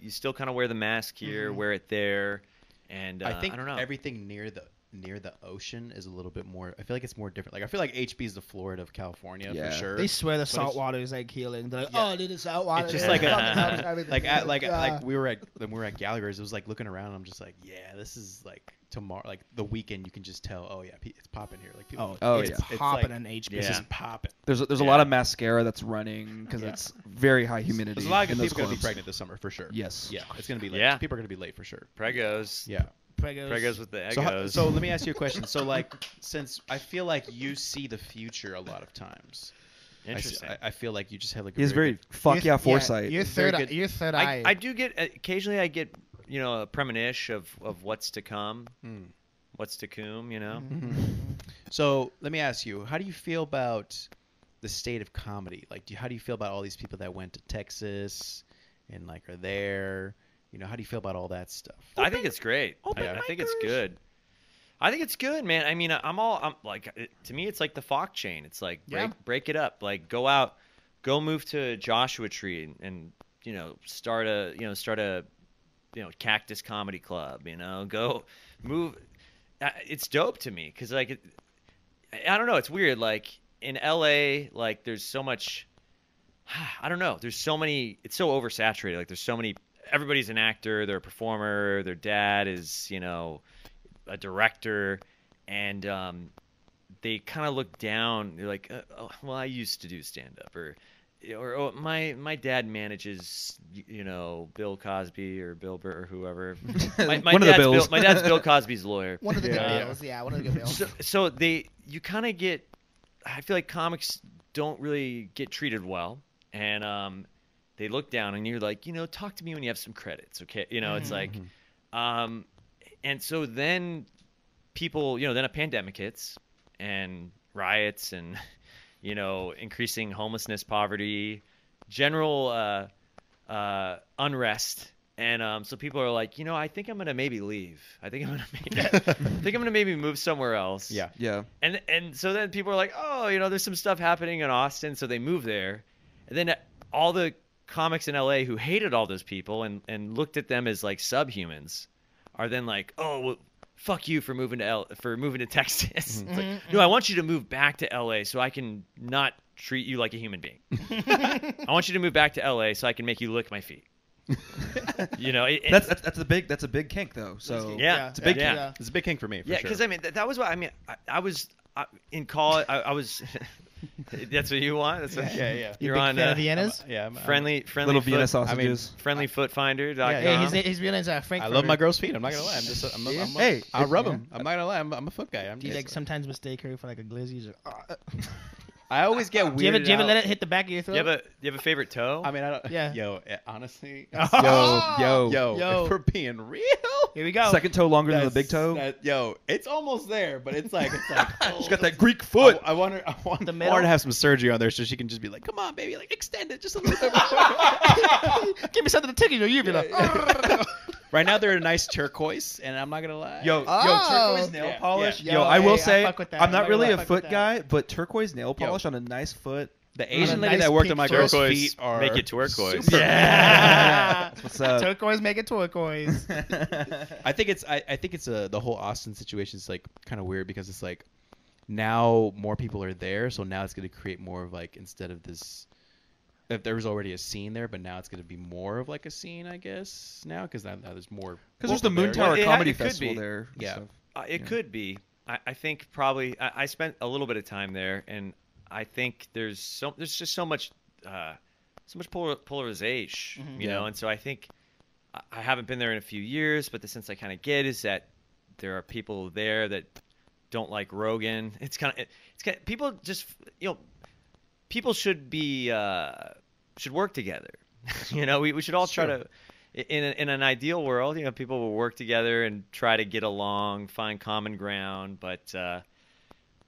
you still kind of wear the mask here, wear it there, and I think I don't know. everything near the ocean is a little bit more. I feel like it's more different. Like I feel like HB is the Florida of California for sure. They swear the But salt it's- water is like healing. They're like, dude, the salt water. It's just is like fucking helps everything." like we were at Gallagher's. It was like looking around. I'm just like, yeah, this is like tomorrow, like the weekend. You can just tell. Oh yeah, it's popping here. Like people. It's yeah. popping like- in HB. It's just popping. There's a lot of mascara that's running because it's very high humidity. There's a lot of in good those people gonna be clubs. pregnant this summer for sure. Yes. Yeah, it's gonna be late. Yeah. People are gonna be late for sure. Pregos. Yeah. Pregos with the So, egos. so let me ask you a question. So like, since I feel like you see the future a lot of times. Interesting. I feel like you just have like. He has very fuck yeah foresight. Your Very third, good. your third eye. I do get occasionally. I get a premonition of what's to come, what's to come. So let me ask you, how do you feel about the state of comedy? Like, how do you feel about all these people that went to Texas and like are there? How do you feel about all that stuff? I think it's great. I think it's good. I think it's good, man. I mean, I'm like, to me, it's like the Fock chain. It's like break it up. Like go move to Joshua Tree and start a Cactus Comedy Club. Go move. It's dope to me because like I don't know. It's weird. Like in LA, like there's so much. I don't know. There's so many. It's so oversaturated. Like there's so many. Everybody's an actor. They're a performer. Their dad is a director, and they kind of look down. They're like, well, I used to do stand up, or my dad manages Bill Cosby or Bill Burr or whoever. My One of the Bills. My dad's Bill Cosby's lawyer. One of the good bills. Yeah, one of the good bills. So you kind of get. I feel like comics don't really get treated well, and they look down, and you're like, talk to me when you have some credits, okay? It's like, And so then people, then a pandemic hits and riots and, increasing homelessness, poverty, general unrest. And so people are like, I think I'm gonna maybe leave. I think I'm gonna maybe move somewhere else. Yeah. Yeah. And so then people are like, oh, there's some stuff happening in Austin, so they move there. And then all the comics in LA who hated all those people and looked at them as like subhumans are then like, oh, well, fuck you for moving to Texas. It's like, no, I want you to move back to LA so I can not treat you like a human being. I want you to move back to LA so I can make you lick my feet. That's a big kink though. So yeah, It's a big yeah. kink. It's a big kink for me. Yeah, because that was what I mean. I was in college. I was. That's what you want. That's what, yeah. You're big on fan of Vienna's? Yeah. friendly little foot, Vienna sausages. friendlyfootfinder.com. Yeah, his real name's I Frankfurter. love my girl's feet. I'm not gonna lie. Hey, I'll rub them. I'm not gonna lie. I'm a foot guy. Do you like sometimes mistake her for like a glizzy? I always get weirded Do you ever out. let it hit the back of your throat? Do you have a favorite toe? I mean, I don't. Yeah. Yo, honestly. Yo. If we're being real. Here we go. Second toe longer than the big toe. It's almost there, but it's like. She's got that Greek foot. I want her. I The want middle? her to have some surgery on there so she can just be like, "Come on, baby, like extend it just a little bit." Give me something to tickle you. Be like, Right now they're a nice turquoise, and I'm not gonna lie. Yo, Oh. turquoise nail Yeah. polish. Yeah. Yo, Yo, I will hey, I say, fuck with that. I'm not I really a fuck foot with guy, but turquoise nail polish on a nice foot. The On Asian a lady nice that worked on pink my foot. girl's Turquoise feet are make it turquoise. super- yeah. That's what's up. Turquoise, make it turquoise. I think it's the whole Austin situation is like kind of weird because it's like now more people are there, so now it's going to create more of like instead of this. If there was already a scene there, but now it's going to be more of like a scene, I guess now because now there's more. Because there's the people Moon there. Tower Well, Comedy it could Festival be. there. and Yeah. stuff. It could be. I think probably I spent a little bit of time there, and I think there's just so much polarization, Yeah. and so I think I haven't been there in a few years, but the sense I kind of get is that there are people there that don't like Rogan. It's kind of people just people should be should work together. We should all try to. In an ideal world, people will work together and try to get along, find common ground, but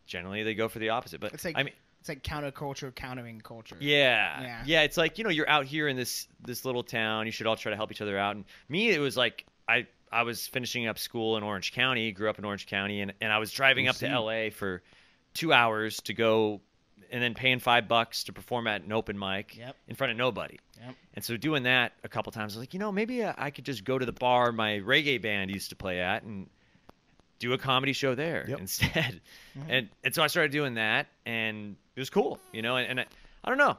generally they go for the opposite. But It's like I mean, it's like counterculture countering culture. yeah. It's like you're out here in this little town. You should all try to help each other out. And me, it was like I was finishing up school in Orange County, grew up in Orange County, and I was driving up to LA for 2 hours to go, and then paying $5 to perform at an open mic in front of nobody. Yep. And so doing that a couple times, I was like, maybe I could just go to the bar my reggae band used to play at and do a comedy show there instead. And so I started doing that, and it was cool, and I don't know.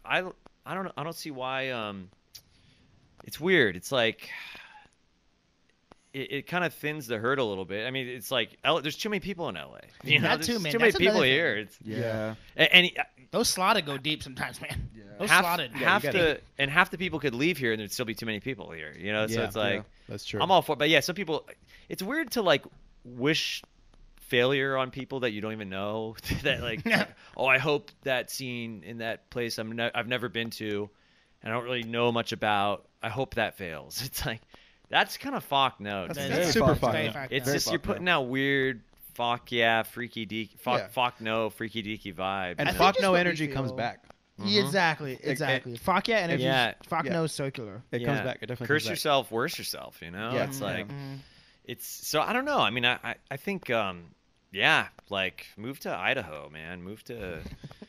I don't see why. It's weird. It's like it kind of thins the herd a little bit. I mean, it's like there's too many people in LA. That too, There's man. too many That's people another thing. here. It's, Yeah. and Those slotted go deep sometimes, man. Yeah. Those half slotted. half the people could leave here and there'd still be too many people here. So it's like That's true. I'm all for it. But yeah, some people. It's weird to like wish failure on people that you don't even know. That like, oh, I hope that scene in that place I've never been to, and I don't really know much about. I hope that fails. It's like that's kind of Fock no. That's to me. very super fucked. fucked. Very Yeah. fucked It's up. just you're putting out weird Fock freaky deaky Yeah. Fock no freaky deaky vibe. And I think Fock just no what we energy feel- comes back. Yeah, exactly. Fock Ya energy. Yeah. Fock Yeah. no circular. It comes back. It definitely curse comes back. yourself, worse yourself. Yeah. It's like Mhm. it's so I don't know. I mean, I think like move to Idaho, man. Move to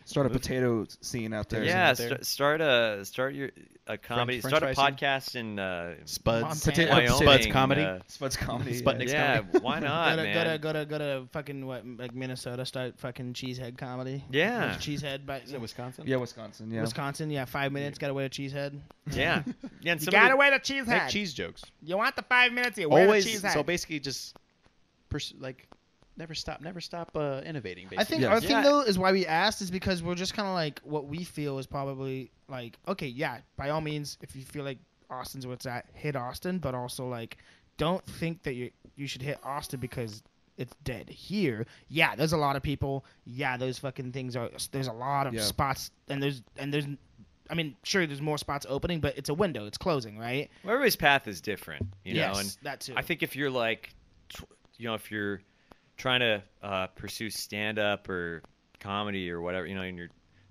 Start a potato scene out there. yeah. there. Start a comedy. French start a fry scene? podcast in Spuds. Montana. Wyoming. Spuds comedy. Spuds comedy. Sputnik's Yeah, comedy. why not, man? Go to fucking like Minnesota. Start fucking cheesehead comedy. Yeah. Cheesehead, but Is it Wisconsin? Yeah, Wisconsin. Yeah. Wisconsin. Yeah, 5 minutes. Gotta wear a cheesehead. Yeah, yeah. And You some gotta of the- wear the Make cheesehead. cheese jokes. You want the 5 minutes? You wear Always. the cheesehead. So basically, just never stop innovating. Basically. I think Yeah. our thing Yeah. though is why we asked is because we're just kind of like what we feel is probably like okay, yeah, by all means, if you feel like Austin's where it's at, hit Austin, but also like don't think that you should hit Austin because it's dead here. Yeah, there's a lot of people. Yeah, those fucking things are. There's a lot of Yeah. spots, and there's I mean, sure, there's more spots opening, but it's a window. It's closing, right? Well, everybody's path is different, you know. And that too. I think if you're like, if you're trying to pursue stand-up or comedy or whatever, and you're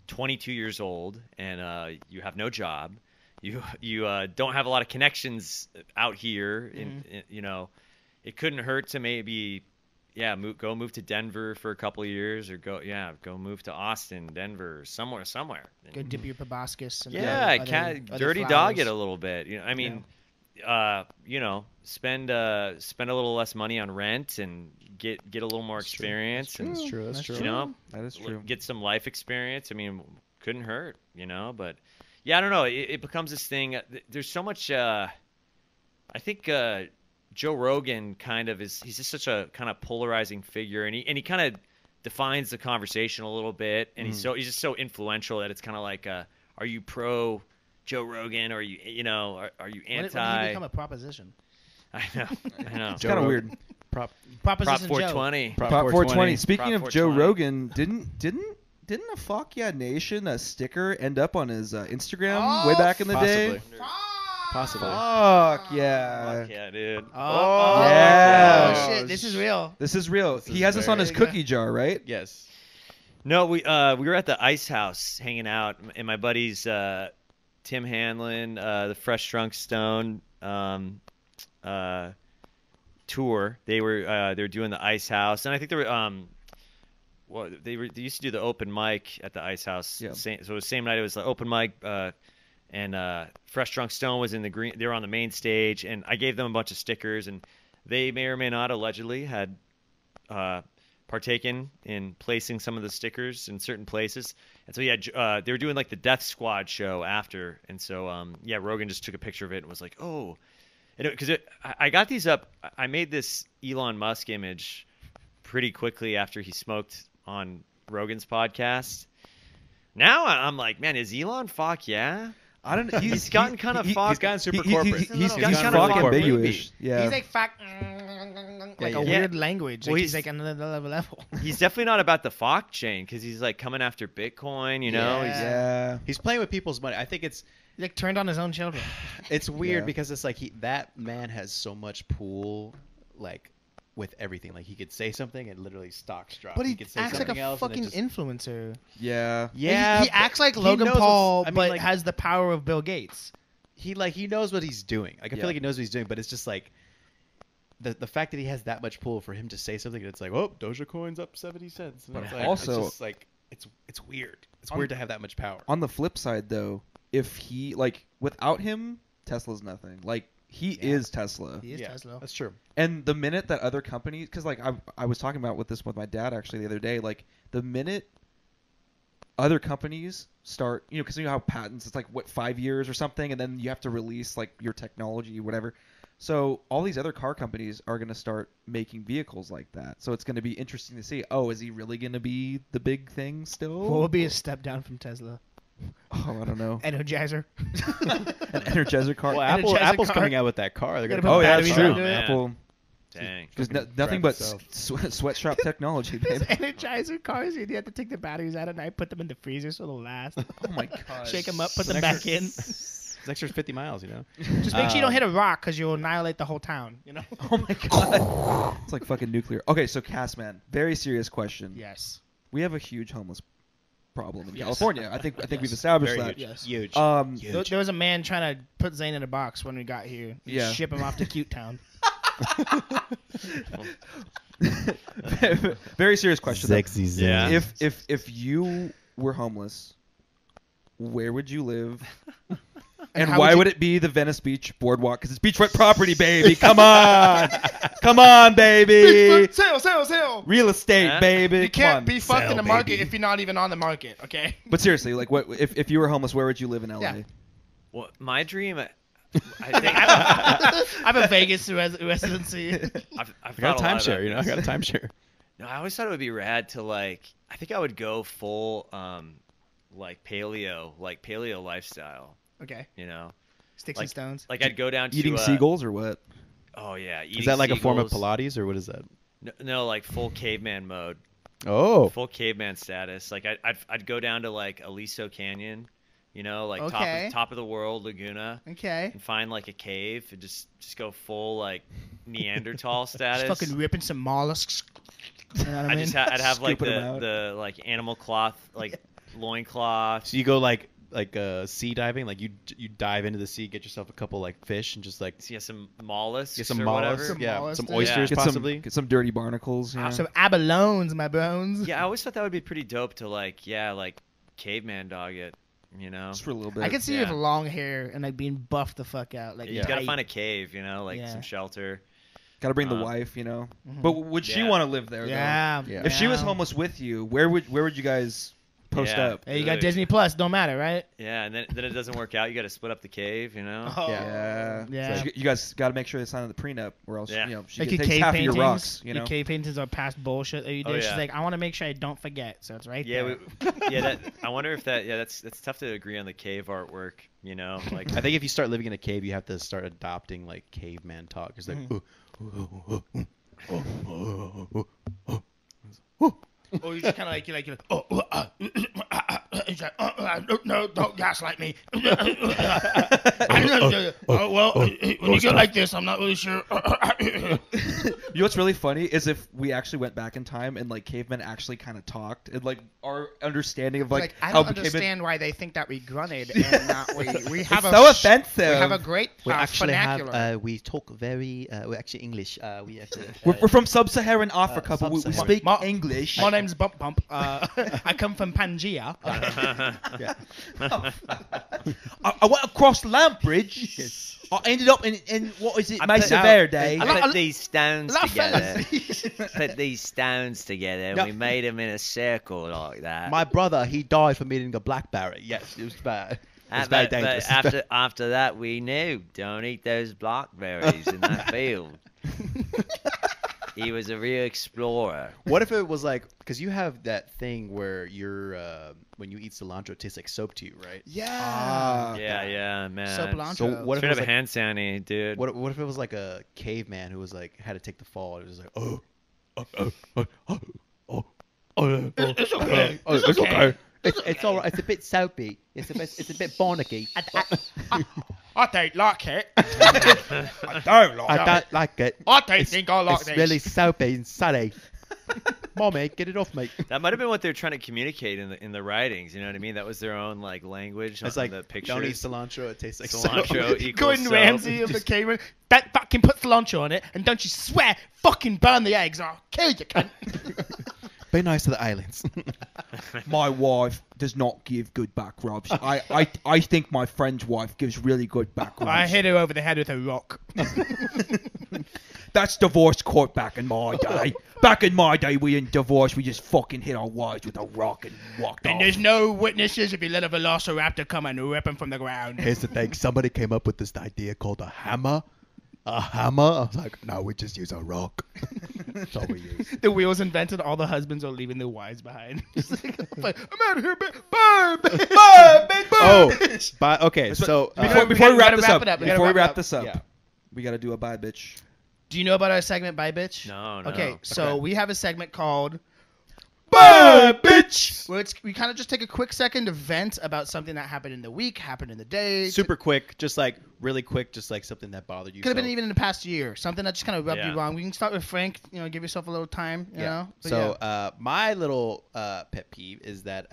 22 years old and you have no job, you don't have a lot of connections out here, in it couldn't hurt to maybe go move to Denver for a couple of years, or go move to Austin, Denver, somewhere. Go dip your proboscis. And Dirty other dog flowers. it a little bit. Spend a little less money on rent and get a little more experience. That's true. That's true. That is true. Get some life experience. I mean, couldn't hurt, But I don't know. It becomes this thing. There's so much. I think Joe Rogan he's just such a kind of polarizing figure, and he kind of defines the conversation a little bit, and he's just so influential that it's kind of like, are you pro Joe Rogan, or are you are you anti? When did he become a proposition? I know. It's kind of weird. Prop Proposition 420. Prop 420. Speaking Prop of Joe 420. Rogan, didn't a Fock Ya Nation sticker end up on his Instagram way back in the day? Possibly. Fuck yeah. Fuck yeah, dude. Yeah. Oh shit! This is real. This is real. This He is has this on his very- cookie jar, right? Yes. No, we were at the Ice House hanging out, and my buddies Tim Hanlon, the Fresh Drunk Stone tour. They were doing the Ice House, and I think they were they used to do the open mic at the Ice House. Yeah. So it was the same night. It was the open mic, and Fresh Drunk Stone was in the green. They were on the main stage, and I gave them a bunch of stickers, and they may or may not allegedly had partaken in placing some of the stickers in certain places. And so they were doing like the Death Squad show after, and so Rogan just took a picture of it and was like, oh, because I got these up. I made this Elon Musk image pretty quickly after he smoked on Rogan's podcast. Now I'm like, man, is Elon Fock? Yeah. I don't know. He's gotten kind of Fock. He's gotten super corporate. He's He's Fock gotten ambiguous. Yeah. He's like fuck, like a yeah. weird language. Well, Like he's- he's like another level. He's definitely not about the Fock chain, because he's like coming after Bitcoin. Yeah. He's playing with people's money. I think it's He like turned on his own children. weird Yeah. because it's like that man has so much pull, like with everything. Like he could say something and literally stocks drop. But he could say acts like something a else and fucking it just, influencer. Yeah. yeah. he acts like he Logan knows Paul, what's- I mean, but like, has the power of Bill Gates. he knows what he's doing. Like I Yeah. feel like he knows what he's doing, but it's just like the fact that he has that much pull for him to say something, and it's like, oh, Doja Coin's up 70 cents. And But it's like, also- it's just like it's weird. It's weird to have that much power. On the flip side, though, if he without him, Tesla's nothing. Like he is Tesla. He is Tesla. That's true. And the minute that other companies, because I was talking about this with my dad actually the other day, like the minute other companies start, because you know how patents, it's like 5 years or something, and then you have to release like your technology, whatever. So all these other car companies are going to start making vehicles like that. So it's going to be interesting to see. Oh, is he really going to be the big thing still? What would be a step down from Tesla? Oh, I don't know. Energizer. An Energizer car. Well, Energizer Apple's car. coming out with that car. They're Gotta gonna put Oh yeah, that's batteries true. into it. Apple. Dang. Because Fucking nothing drive but itself. sweatshop technology, Those baby. Energizer cars, you have to take the batteries out at night, put them in the freezer so they'll last. Oh my god. Shake them up, put them An back extra- in. It's an extra 50 miles, Just make sure you don't hit a rock because you'll annihilate the whole town. Oh my god. It's like fucking nuclear. Okay, so Cass, man, very serious question. Yes. We have a huge homeless problem in Yes. California. I think we've Yes. established Very that. huge. Yes. Huge. There was a man trying to put Zane in a box when we got here. Yeah. Ship him off to Cute Town. Very serious question. though. Zane. Yeah. If you were homeless, where would you live? And how why would you- would it be the Venice Beach Boardwalk? Because it's beachfront property, baby. Come on. Come on, baby. Sale. Real estate, Yeah. baby. You Come can't on. be fucked in the market baby. if you're not even on the market, okay? But seriously, like, what if you were homeless? Where would you live in LA? Yeah. Well, my dream, I think I have a Vegas residency. I've I got thought a lot timeshare, about you know. I this. got a timeshare. No, I always thought it would be rad to I think I would go full paleo lifestyle, Okay. you know. Sticks Like- and stones. Like I'd go down to Eating seagulls or what? Oh yeah, eating Is that like a form of seagulls. Pilates or what is that? No, like full caveman mode, Oh. full caveman status. Like I'd go down to like Aliso Canyon You know, like Okay. top of the world, Laguna, Okay. and find like a cave and just go full like Neanderthal Just status. fucking ripping some mollusks. You know what I mean? I'd have like Scooping 'em out. the like animal cloth, like loincloth. So you go like sea diving, like you dive into the sea, get yourself a couple like fish, and just like Yeah, some mollusks. get some or mollusks, whatever. Some yeah, mollusks, some yeah. oysters Get possibly. some dirty barnacles. Ah, Yeah. some abalones, my bones. Yeah, I always thought that would be pretty dope to like caveman dog it. You know, Just for a little bit. I could see you Yeah. with long hair and like being buffed the fuck out. Like you Yeah. gotta tight. find a cave. You know, like Yeah. some shelter. Gotta bring the Um, wife, you know. Mhm. But would she Yeah. want to live there? Yeah. Though? Yeah. If she was yeah. homeless with you, where would you guys post Yeah. up? Hey, you got Good. Disney Plus. Don't matter, right? Yeah, and then it doesn't work out. You got to split up the cave. You know. Oh. Yeah. Yeah. So you guys got to make sure they sign the prenup, or else Yeah. you know she Like your takes cave half paintings. of your rocks. You know. Your cave paintings are past bullshit that you did. Oh, She's yeah. like, I want to make sure I don't forget. So it's right Yeah, there. I wonder if that. Yeah, that's tough to agree on the cave artwork. You know, like I think if you start living in a cave, you have to start adopting like caveman talk. It's like, Or you just kind of like, you're like, no, don't gaslight me. Well, when you get like this, I'm not really sure. You know what's really funny is if we actually went back in time and like cavemen actually kind of talked and like our understanding of like I how don't the understand why they think that we grunted and not we have It's a so offensive. We have a great we actually vernacular. have we talk very we're actually English. We have to, We're from sub-Saharan Africa, but we sub-Saharan. speak Ma- English. My name's Bump Bump. I come from Pangaea. yeah. I went across the land bridge. I ended up in what is it, I Mesa put- Verde? I put these stones lot of together. fellas. Put these stones together. And Yeah. we made them in a circle like that. My brother, he died from eating a blackberry. Yes, it was bad. It was very But dangerous. after that, we knew don't eat those blackberries in that field. He was a real explorer. What if it was like, because you have that thing where you're when you eat cilantro, it tastes like soap to you, right? Ah, Yeah, man. Cilantro. So what if Straight it was up like, hand sandy, dude. what if it was like a caveman who was like had to take the fall? It was like, It's okay. It's okay. it's all right. It's a bit soapy. It's a bit barnacky. I don't like it. I don't like I don't like it. I don't think I like It's this. really soapy and sunny. Mommy, get it off me. That might have been what they were trying to communicate in the writings. You know what I mean? That was their own like language It's on like, the pictures. don't eat cilantro. It tastes like Cilantro soap. equals Gordon soap. Ramsay of the caveman. That fucking put cilantro on it, and don't you swear, fucking burn the eggs, or I'll kill you, cunt. Be nice to the aliens. my wife does not give good back rubs. I think my friend's wife gives really good back rubs. I hit her over the head with a rock. That's divorce court back in my day. Back in my day, we didn't divorce. We just fucking hit our wives with a rock and walked And off. there's no witnesses if you let a velociraptor come and rip him from the ground. Here's the thing. Somebody came up with this idea called a hammer. A hammer? I was like, no, we just use a rock. That's all we use. The wheels invented, all the husbands are leaving their wives behind. Like, I'm out of here, burn, burn. Oh, but okay. So Before we gotta wrap this wrap up, it up. We gotta before we wrap it wrap up. this up, Yeah. we gotta do a bye, bitch. Do you know about our segment, Bye Bitch? No. Okay, so Okay. we have a segment called Bye, bitch. where we kind of just take a quick second to vent about something that happened in the week, happened in the day. super quick, just like really quick, just like something that bothered you. Could have been So- even in the past year. Something that just kind of rubbed Yeah. you wrong. We can start with Frank. You know, give yourself a little time. You know. But So yeah. my little pet peeve is that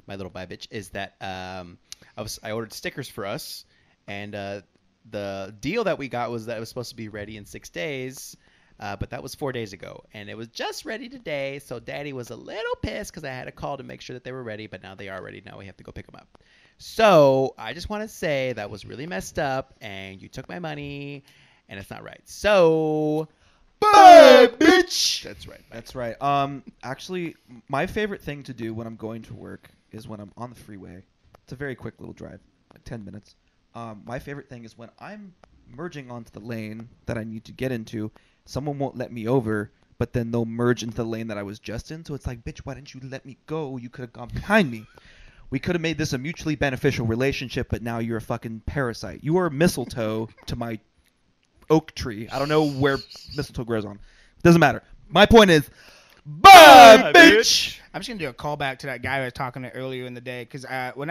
my little bye bitch is that I ordered stickers for us, and the deal that we got was that it was supposed to be ready in 6 days. But that was 4 days ago, and it was just ready today. So Daddy was a little pissed because I had a call to make sure that they were ready. But now they are ready. Now we have to go pick them up. So I just want to say that was really messed up, and you took my money, and it's not right. So Bye, bitch. that's right. That's right. Actually, my favorite thing to do when I'm going to work is when I'm on the freeway. It's a very quick little drive, like 10 minutes. My favorite thing is when I'm merging onto the lane that I need to get into. Someone won't let me over, but then they'll merge into the lane that I was just in. So it's like, bitch, why didn't you let me go? You could have gone behind me. We could have made this a mutually beneficial relationship, but now you're a fucking parasite. You are mistletoe to my oak tree. I don't know where mistletoe grows on. Doesn't matter. My point is, bye, bitch. I'm just gonna do a callback to that guy I was talking to earlier in the day, because when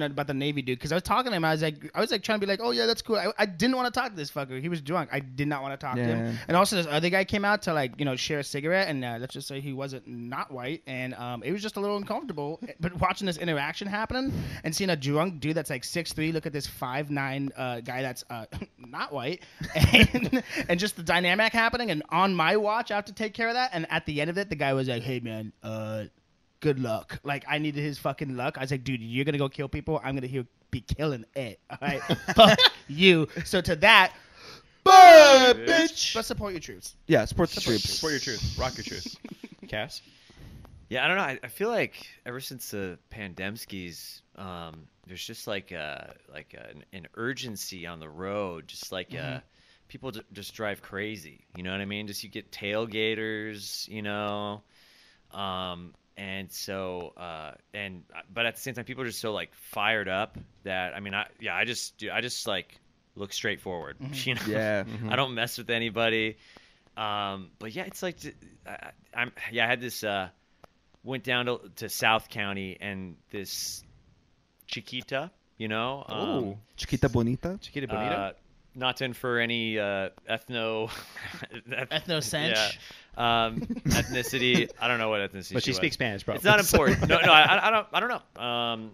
about the Navy dude, because I was talking to him, I was like trying to be like, oh yeah, that's cool. I didn't want to talk to this fucker. He was drunk. I did not want to talk to him. And also this other guy came out to like share a cigarette, and let's just say he wasn't not white, and it was just a little uncomfortable. But watching this interaction happening and seeing a drunk dude that's like 6'3" look at this 5'9" guy that's not white, and just the dynamic happening, and on my watch I have to take care of that. And at the end of it, the guy was like, hey man, good luck. Like, I needed his fucking luck. I was like, dude, you're gonna go kill people, I'm gonna be killing it. All right. Fuck you. So to that, bitch, but support your troops. Yeah, support the troops. Support your truth. Rock your truth. Cass? Yeah, I don't know. I feel like ever since the pandemskis, there's just like an urgency on the road. Just like people just drive crazy. You know what I mean? Just you get tailgaters. And so but at the same time, people are just so like fired up that I just like look straight forward. Yeah. I don't mess with anybody. But yeah, it's like I had this. Went down to South County, and this Chiquita, Chiquita Bonita. Chiquita Bonita? Not to infer any ethnocench ethnicity. I don't know what ethnicity. But she was. speaks Spanish, bro. It's not important. No, I don't know.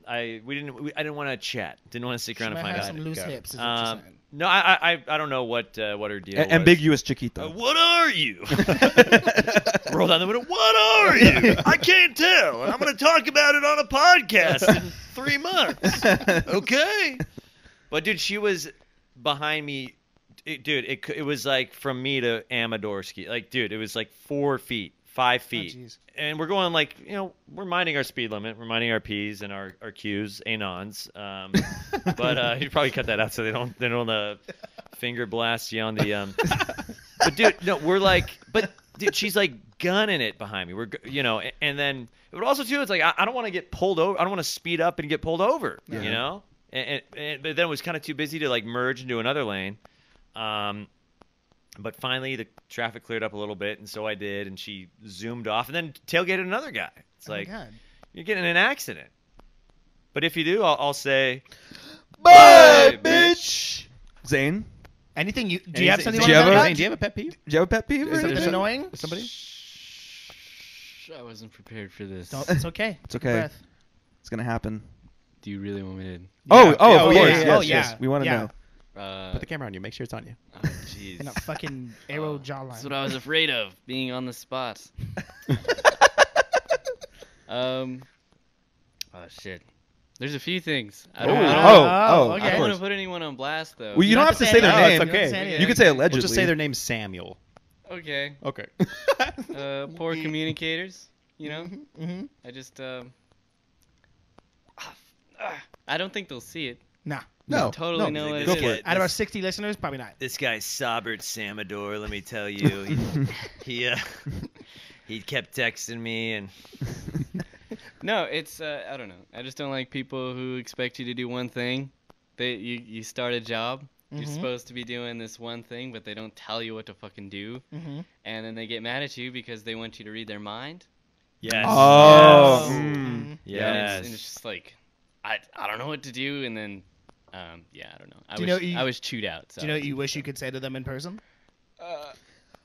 I didn't want to chat. Didn't want to stick around She and might find have out. some loose hips. Is what you're saying. No, I don't know what her deal was. Ambiguous Chiquita. What are you? Roll down the window. What are you? I can't tell. And I'm going to talk about it on a podcast in 3 months. Okay. But dude, she was behind me. It was like from me to Amador ski. Like, dude, it was like 4 feet, 5 feet. Oh, and we're going like, we're minding our speed limit. We're minding our P's and our Q's, anons. But you'd probably cut that out so they don't finger blast you on the. But dude, no, we're like, dude, she's like gunning it behind me. And then, but also too, it's like I don't want to get pulled over. I don't want to speed up and get pulled over. Yeah. But then it was kind of too busy to like merge into another lane. But finally, the traffic cleared up a little bit, and so I did, and she zoomed off, and then tailgated another guy. It's like, you're getting in an accident. But if you do, I'll say, bye, bitch. Zane, anything do you have something you do want to you talk have about? Do you have a pet peeve? do you have a pet peeve? or Something anything? annoying? Somebody? I wasn't prepared for this. It's okay. It's okay. Breath. It's gonna happen. Do you really want me to? Of yeah, course. yeah. Yes, yes. We want to know. Put the camera on you. Make sure it's on you. Oh, jeez. In a fucking arrow jawline. That's what I was afraid of, being on the spot. Oh shit. There's a few things. I don't okay. I don't want to put anyone on blast though. Well, you don't have to say their anything. name. It's okay. You don't have to say You could say anything. allegedly. We'll just say their name's Samuel. Okay. Okay. Poor communicators. Mm-hmm. I just I don't think they'll see it. Nah. No. Totally know what Go it for is. it. Out of our 60 listeners, probably not. this guy Sabert Samador, let me tell you, he kept texting me and. No, it's I don't know. I just don't like people who expect you to do one thing. You start a job. You're supposed to be doing this one thing, but they don't tell you what to fucking do. And then they get mad at you because they want you to read their mind. Yes. Oh. Yes. And it's just like, I don't know what to do. And then, I don't know. I was chewed out. So. Do you know what you wish you could say to them in person?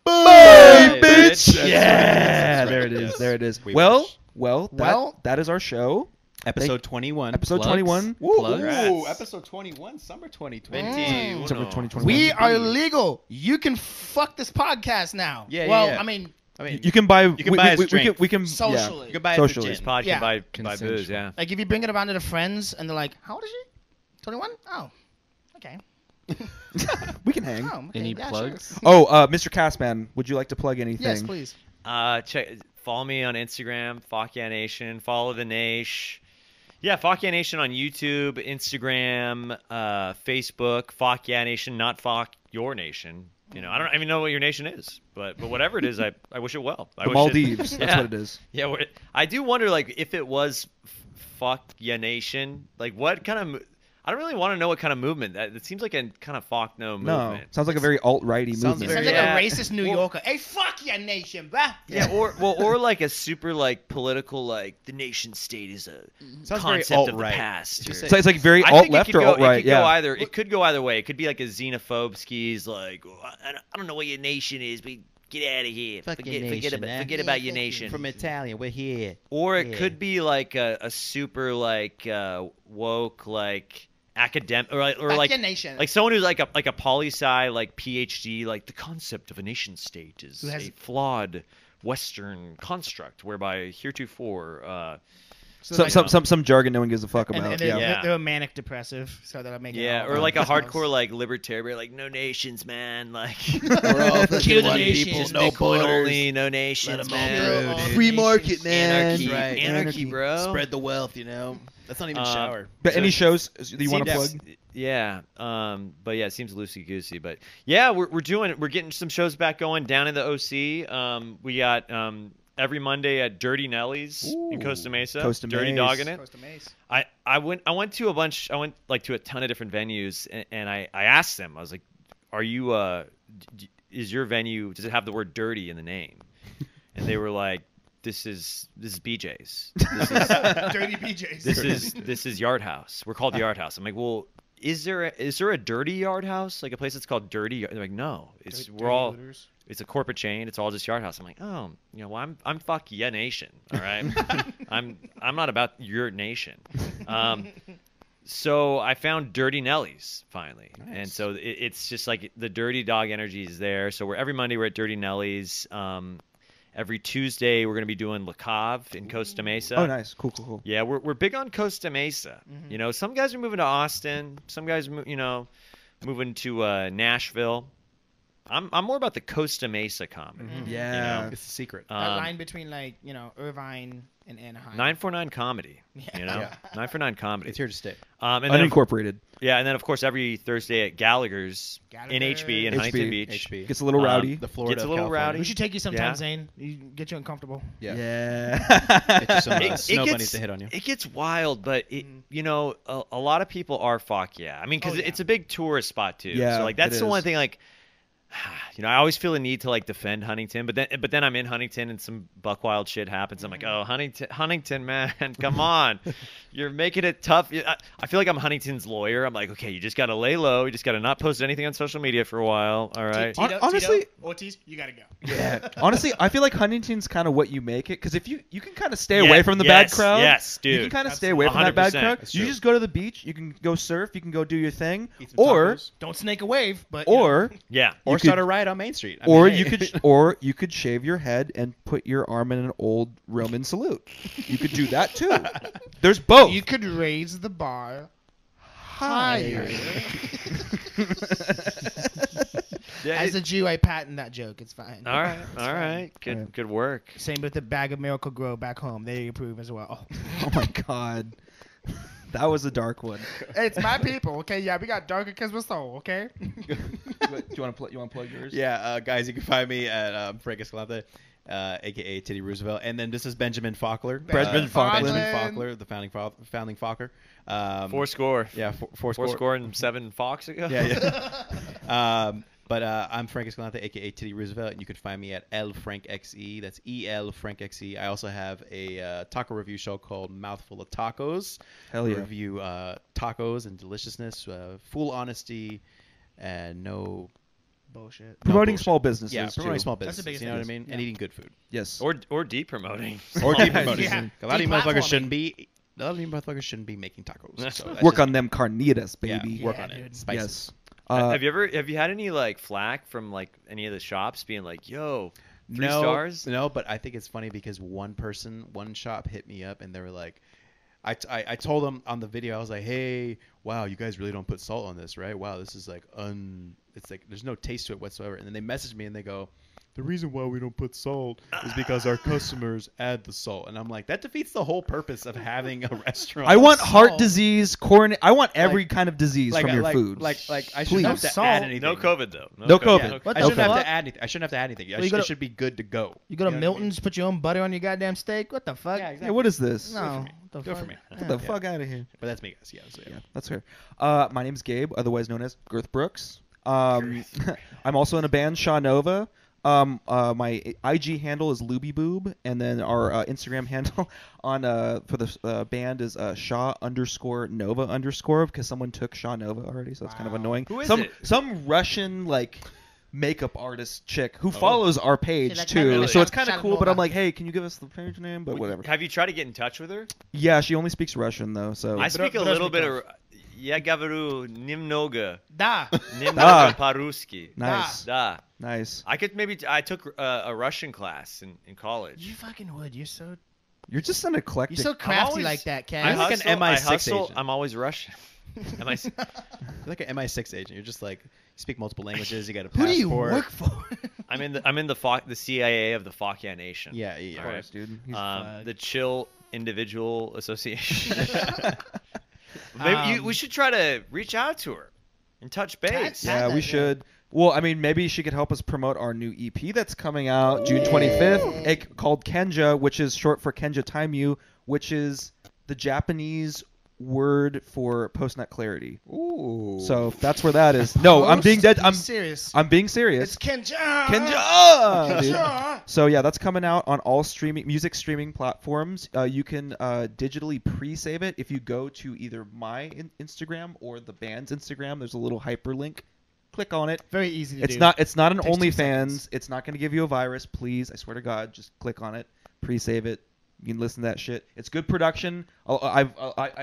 Bye, bitch. That's Yeah. right. There it is. Yes. There it is. We Well, wish. that is our show. Episode 21. Episode Plugs. 21. Plugs. Ooh, episode 21, summer 2020. December 2021. We are legal. You can fuck this podcast now. Yeah, well, yeah. I mean, You can buy. You can buy us drink. We can socially. You can buy it Socially. for This gin. pod Yeah. can buy Consensual. booze, yeah. like if you bring it around to the friends and they're like, how old is she? 21? Oh, okay. Yeah. We can hang. Oh, okay. Any Yeah, plugs? sure. Oh, Mr. Castman, would you like to plug anything? Yes, please. Follow me on Instagram, Fock Ya Nation. Follow the Nation. Yeah, Fock Ya Nation on YouTube, Instagram, Facebook. Fock Ya Nation, not Fock Your Nation. I don't even know what your nation is, but whatever it is, I wish it well. The Maldives. That's Yeah. what it is. Yeah, I do wonder, like, if it was Fock Ya Nation, like, what kind of... I don't really want to know what kind of movement. It seems like a kind of Fock No No, movement. sounds like a very alt-righty Sounds movement. It sounds very- like Yeah. a racist New Yorker. Hey, fuck ya nation, bruh. Yeah, or like a super like political like the nation state is a Sounds very concept of the alt-right. past. Just or- So it's like very I think alt-left it could or go, alt-right. It could Yeah. go either. It could go either way. It could be like a xenophobe skis, like I don't know what your nation is, but get out of here. Forget about your nation. From Italian, we're here. Or it Yeah. could be like a super like woke like academic or Fuck like ya nation. like someone who's like a poli-sci like PhD, like the concept of a nation state is Who has- a flawed Western construct whereby heretofore. So like- Some jargon no one gives a fuck and, about. and they're, yeah. they're manic depressive, so that'll make it Yeah, all or like a about themselves. hardcore like libertarian, like no nations, man. Like We're all for Kill the one nation. people, just no Bitcoin borders. only, no nations, them all man. Kill all dude. Free nations. market, man. Anarchy, Right. anarchy, bro. Spread the wealth, you know. That's not even a shower. But So- any shows that you want to Seems- plug? Yeah, but yeah, it seems loosey goosey. But yeah, we're getting some shows back going down in the OC. We got every Monday at Dirty Nellie's in Costa Mesa. Costa Dirty Mesa. Dog in it. Costa Mesa. I went to a bunch. I went like to a ton of different venues, and I asked them. I was like, "Are you is your venue? Does it have the word dirty in the name?" And they were like, "This is BJ's. This is Dirty BJs. this is Yard House. We're called Yard House." I'm like, "Well, is there a dirty Yard House? Like a place that's called Dirty?" They're like, "No, it's we're all." It's a corporate chain. It's all just Yard House. I'm like, oh, well, I'm Fock Ya Nation. All right, I'm not about your nation. So I found Dirty Nellie's finally, and so it's just like the Dirty Dog energy is there. So every Monday we're at Dirty Nellie's. Every Tuesday we're gonna be doing La Cave in Costa Mesa. Oh, nice. Cool. Yeah, we're big on Costa Mesa. You know, some guys are moving to Austin. Some guys, moving to Nashville. I'm more about the Costa Mesa comedy. Yeah. It's a secret. That line between Irvine and Anaheim. 949 Comedy. Yeah. You know, Yeah. 949 Comedy. It's here to stay. And then Unincorporated. and then of course every Thursday at Gallagher's in HB in HB. Huntington Beach. HB. Gets a little rowdy. The Florida Gets a of little California. rowdy. We should take you sometime, Yeah. Zane. Get you uncomfortable. Yeah. Yeah. Get you some It snow gets- bunnies to hit on you. It gets wild, but a lot of people are Fock Yeah. I mean, because Oh, yeah. it's a big tourist spot too. Yeah, so like that's it the one is. thing. Like, I always feel a need to like defend Huntington, but then I'm in Huntington and some buck wild shit happens. I'm like, oh, Huntington, man, come on, you're making it tough. I feel like I'm Huntington's lawyer. I'm like, okay, you just gotta lay low. You just gotta not post anything on social media for a while. All right. Honestly- Tito, Ortiz, you gotta go. Yeah. Honestly, I feel like Huntington's kind of what you make it. Because if you can kind of stay away from the bad crowd. Yes, dude. You can kind of stay away from that bad 100%. crowd. That's You true. just go to the beach. You can go surf. You can go do your thing. Eat some Or tacos. Don't snake a wave, but or Yeah. or you start could- a riot on Main Street. I or mean, hey. you could shave your head and put your arm in an old Roman salute. You could do that too. There's both. you could raise the bar higher. Yeah, As a Jew, I patent that joke. It's fine. all right. It's All fine. right. Good work. Same with the bag of Miracle Grow back home. They approve as well. Oh my god. That was a dark one. It's my people, okay? Yeah, we got darker because we're soul, okay? Do you want to plug yours? Yeah, guys, you can find me at Frank Escalante, aka Titty Roosevelt, and then this is Benjamin Faulkner. Benjamin Faulkner. Benjamin Faulkner, the founding Faulkner. Four score. Yeah, four Score and 7 Fox ago. Yeah, yeah. But I'm Frank Escalante, aka Titty Roosevelt, and you can find me at LFrankXE. That's ELFrankXE. I also have a taco review show called Mouthful of Tacos. Hell yeah. Review tacos and deliciousness, full honesty, and no Bullshit. Promoting bullshit. small businesses. Yeah, promoting too. small That's the businesses. biggest You know what I thing. mean? Yeah. And eating good food. Yes. Or depromoting. Or deep promoting. Yeah. A lot of you motherfuckers Deplatforming. shouldn't be. A lot of you motherfuckers shouldn't be making tacos. So that's Work just- on them carnitas, yeah, baby. work Yeah, on it. dude. Spices. Yes. have you had any like flack from like any of the shops being like, yo, free No, stars? no, but I think it's funny because one shop hit me up and they were like, I told them on the video, I was like, hey, wow, you guys really don't put salt on this, right? Wow, this is like it's like there's no taste to it whatsoever. And then they messaged me and they go, the reason why we don't put salt is because our customers add the salt. And I'm like, that defeats the whole purpose of having a restaurant. I want heart Salt. disease, I want every kind of disease from your food. Like I Please. shouldn't have to Salt. add anything. No COVID though. No COVID. Yeah, What I the shouldn't have fuck? to add anything. I shouldn't have to add anything. Well, you gotta- It should be good to go. You go to know what I mean? Milton's, put your own butter on your goddamn steak. What the fuck? Yeah, exactly. Hey, what is this? No. Do it for me. Get the fuck out of here. But that's me, guys. Yeah. So, Yeah, that's fair. My name's Gabe, otherwise known as Girth Brooks. I'm also in a band, Shaw Nova. My IG handle is LubyBoob, and then our Instagram handle on for the band is Shaw_Nova_ because someone took Shaw Nova already, so that's kind of annoying. Who is some it? some Russian makeup artist chick who follows our page like too, really? so it's kind of Shaw cool. But I'm Nova. like, hey, can you give us the page name? But whatever. Have you tried to get in touch with her? Yeah, she only speaks Russian though, so I speak a but little bit because- of. Я говорю немного. Da. Немного по-русски. nice, Da. nice. I took a Russian class in college. You fucking would. You're You're an eclectic. so crafty always- like that, I Cass. like an hustle, I MI6 hustle, agent. I'm always Russian. You're like an MI6 agent. You're just like, you speak multiple languages. You got a Who passport. do you work for? I'm in the CIA of the Fock Ya Nation. Yeah, yeah. All right. dude. The Chill Individual Association. Maybe we should try to reach out to her and touch base. Yeah, that, we should. Well, I mean, maybe she could help us promote our new EP that's coming out June 25th, called Kenja, which is short for Kenja Taimyu, which is the Japanese word for post-nut clarity. Ooh. So that's where that is. No, I'm being dead. I'm serious. I'm being serious. It's Kenja. Kenja, dude. Kenja. So yeah, that's coming out on all music streaming platforms. You can digitally pre-save it if you go to either my Instagram or the band's Instagram. There's a little hyperlink. Click on it. Very easy to It's do. not. It's not an Takes 2 OnlyFans. seconds. It's not going to give you a virus. Please, I swear to God, just click on it. Pre-save it. You can listen to that shit. It's good production. I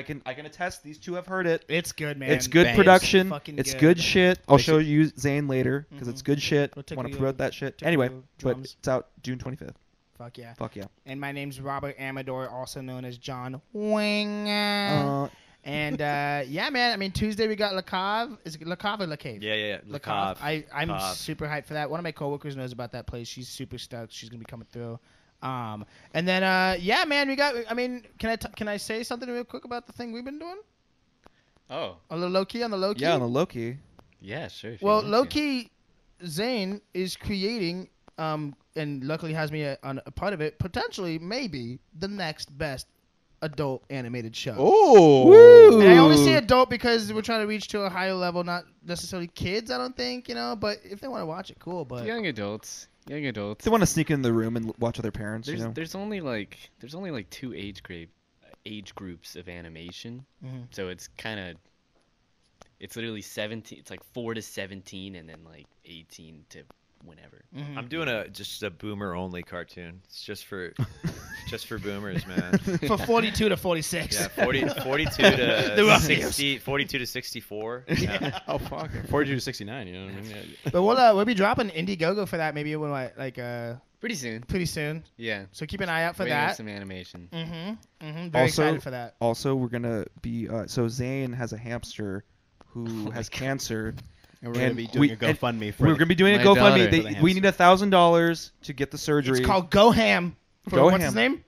can attest. These two have heard it. It's good, man. It's good Bang. production. Fucking It's good. good shit. I'll Makes show you Zane later because it's good shit. We'll take Want to the, promote that shit? take Anyway, the but drums. it's out June 25th. Fuck yeah. Fuck yeah. And my name's Robert Amador, also known as John Wang. And yeah, man. I mean, Tuesday we got Le Cave. Is it Le Cave or Le Cave? Yeah. Le Cave. Cave. I'm Cave. super hyped for that. One of my coworkers knows about that place. She's super stoked. She's gonna be coming through. And then yeah, man. We got. I mean, can I say something real quick about the thing we've been doing? Oh, A little low key on the low key. Yeah, on the Loki. yeah, sure. if you Well, want to. low key, Zane is creating, and luckily has me on a part of it. Potentially, maybe the next best adult animated show. Oh. And I only say adult because we're trying to reach to a higher level, not necessarily kids. I don't think, but if they want to watch it, cool. But Young adults. They want to sneak in the room and watch with their parents. There's only like 2 age groups of animation. Mhm. So it's it's literally 17. It's like 4 to 17, and then like 18 to whenever. Mhm. I'm doing just a boomer only cartoon. It's just for boomers, man. for 42 to 46. Yeah, 42 The to rough 60, 42 to 64. Yeah. Oh fuck. 42 to 69. You know what I mean? Yeah. But we'll be dropping Indiegogo for that maybe when Pretty soon. pretty soon. Yeah. So keep an eye out for Waiting up that. some animation. Very Also- excited for that. Also, we're gonna be. So Zane has a hamster who has cancer. And we're gonna And be doing a and GoFundMe for. We're gonna be doing a my GoFundMe. daughter. For the We hamster. need $1,000 to get the surgery. It's called Go Ham. For, Go what's Ham. his name?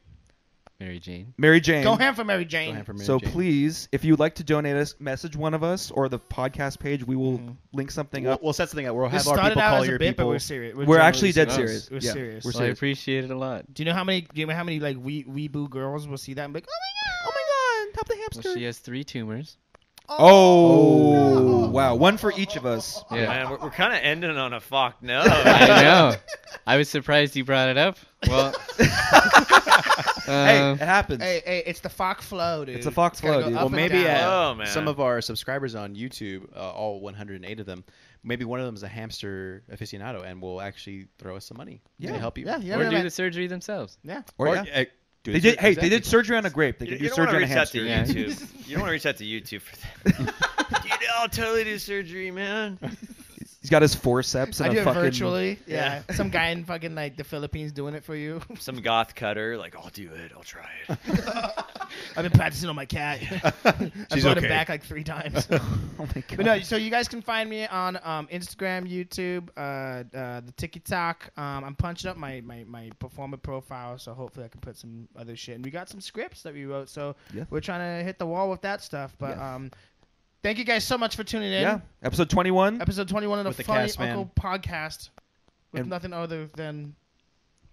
Mary Jane. Mary Jane. Go Ham for Mary Jane. Go Ham for Mary So Jane. please, if you'd like to donate us, message one of us or the podcast page. We will link something up. We'll set something up. We'll This have our started people out call as a your bit, but people. we're serious. We're actually dead serious. serious. We're Yeah, serious. We're Well, I serious. appreciate it a lot. Do you know how many like weeboo girls will see that and be like, Oh my God! Top the hamster. Well, she has 3 tumors. Oh, wow! One for each of us. Yeah. Man, we're kind of ending on a fuck no. I know. I was surprised you brought it up. Well, Hey, it happens. Hey, it's the Fock flow, dude. It's a Fock It's gotta flow, go dude. up Well, and maybe down. Oh, man. some of our subscribers on YouTube, all 108 of them, maybe one of them is a hamster aficionado, and will actually throw us some money Yeah. to help you. Yeah, yeah, or yeah, do man. the surgery themselves. Yeah. Or, yeah. Do They the did. Hey, exactly. they did surgery on a grape. They You, can you do don't want surgery to on a reach out to hamster. Yeah. YouTube. You don't want to reach out to YouTube for that. Dude, I'll totally do surgery, man. He's got his forceps I and do a it fucking. virtually. Yeah. Yeah. Some guy in fucking like the Philippines doing it for you. Some goth cutter, like, I'll do it. I'll try it. I've been practicing on my cat. I She's brought him okay. back like 3 times. Oh my god. But no, so you guys can find me on Instagram, YouTube, the TikTok. I'm punching up my performer profile, so hopefully I can put some other shit. And we got some scripts that we wrote, so Yeah. we're trying to hit the wall with that stuff. But Yeah. thank you guys so much for tuning in. Yeah. Episode 21. Episode 21 of With the the Funny Cast Man. Uncle Podcast with And- nothing other than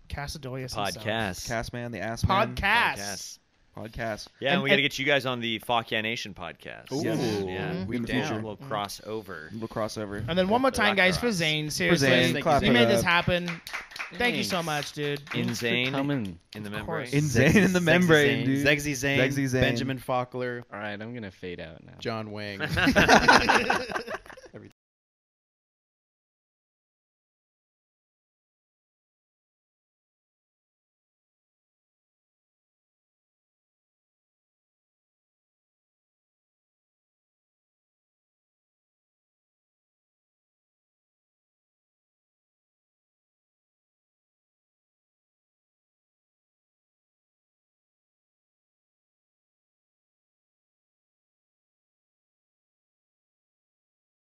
Cassidy himself. Podcast. Cast Man, the ass man. Podcast. Podcast. Yeah, and we And- got to get you guys on the Fock Ya Nation podcast. Ooh. Yeah. We In the down. future. A little crossover. A little crossover. And then one more The time, rock guys, for cross. Zane. Seriously, Zane, clap you it made this up. happen. Thank you so Thanks. much, dude. In Thanks for Zane. coming. In the Of membrane. course. Insane in the Sexy membrane, Zane, dude. Sexy Zane, Sexy Zane. Benjamin Faulkner, All right, I'm gonna fade out now. John Wang.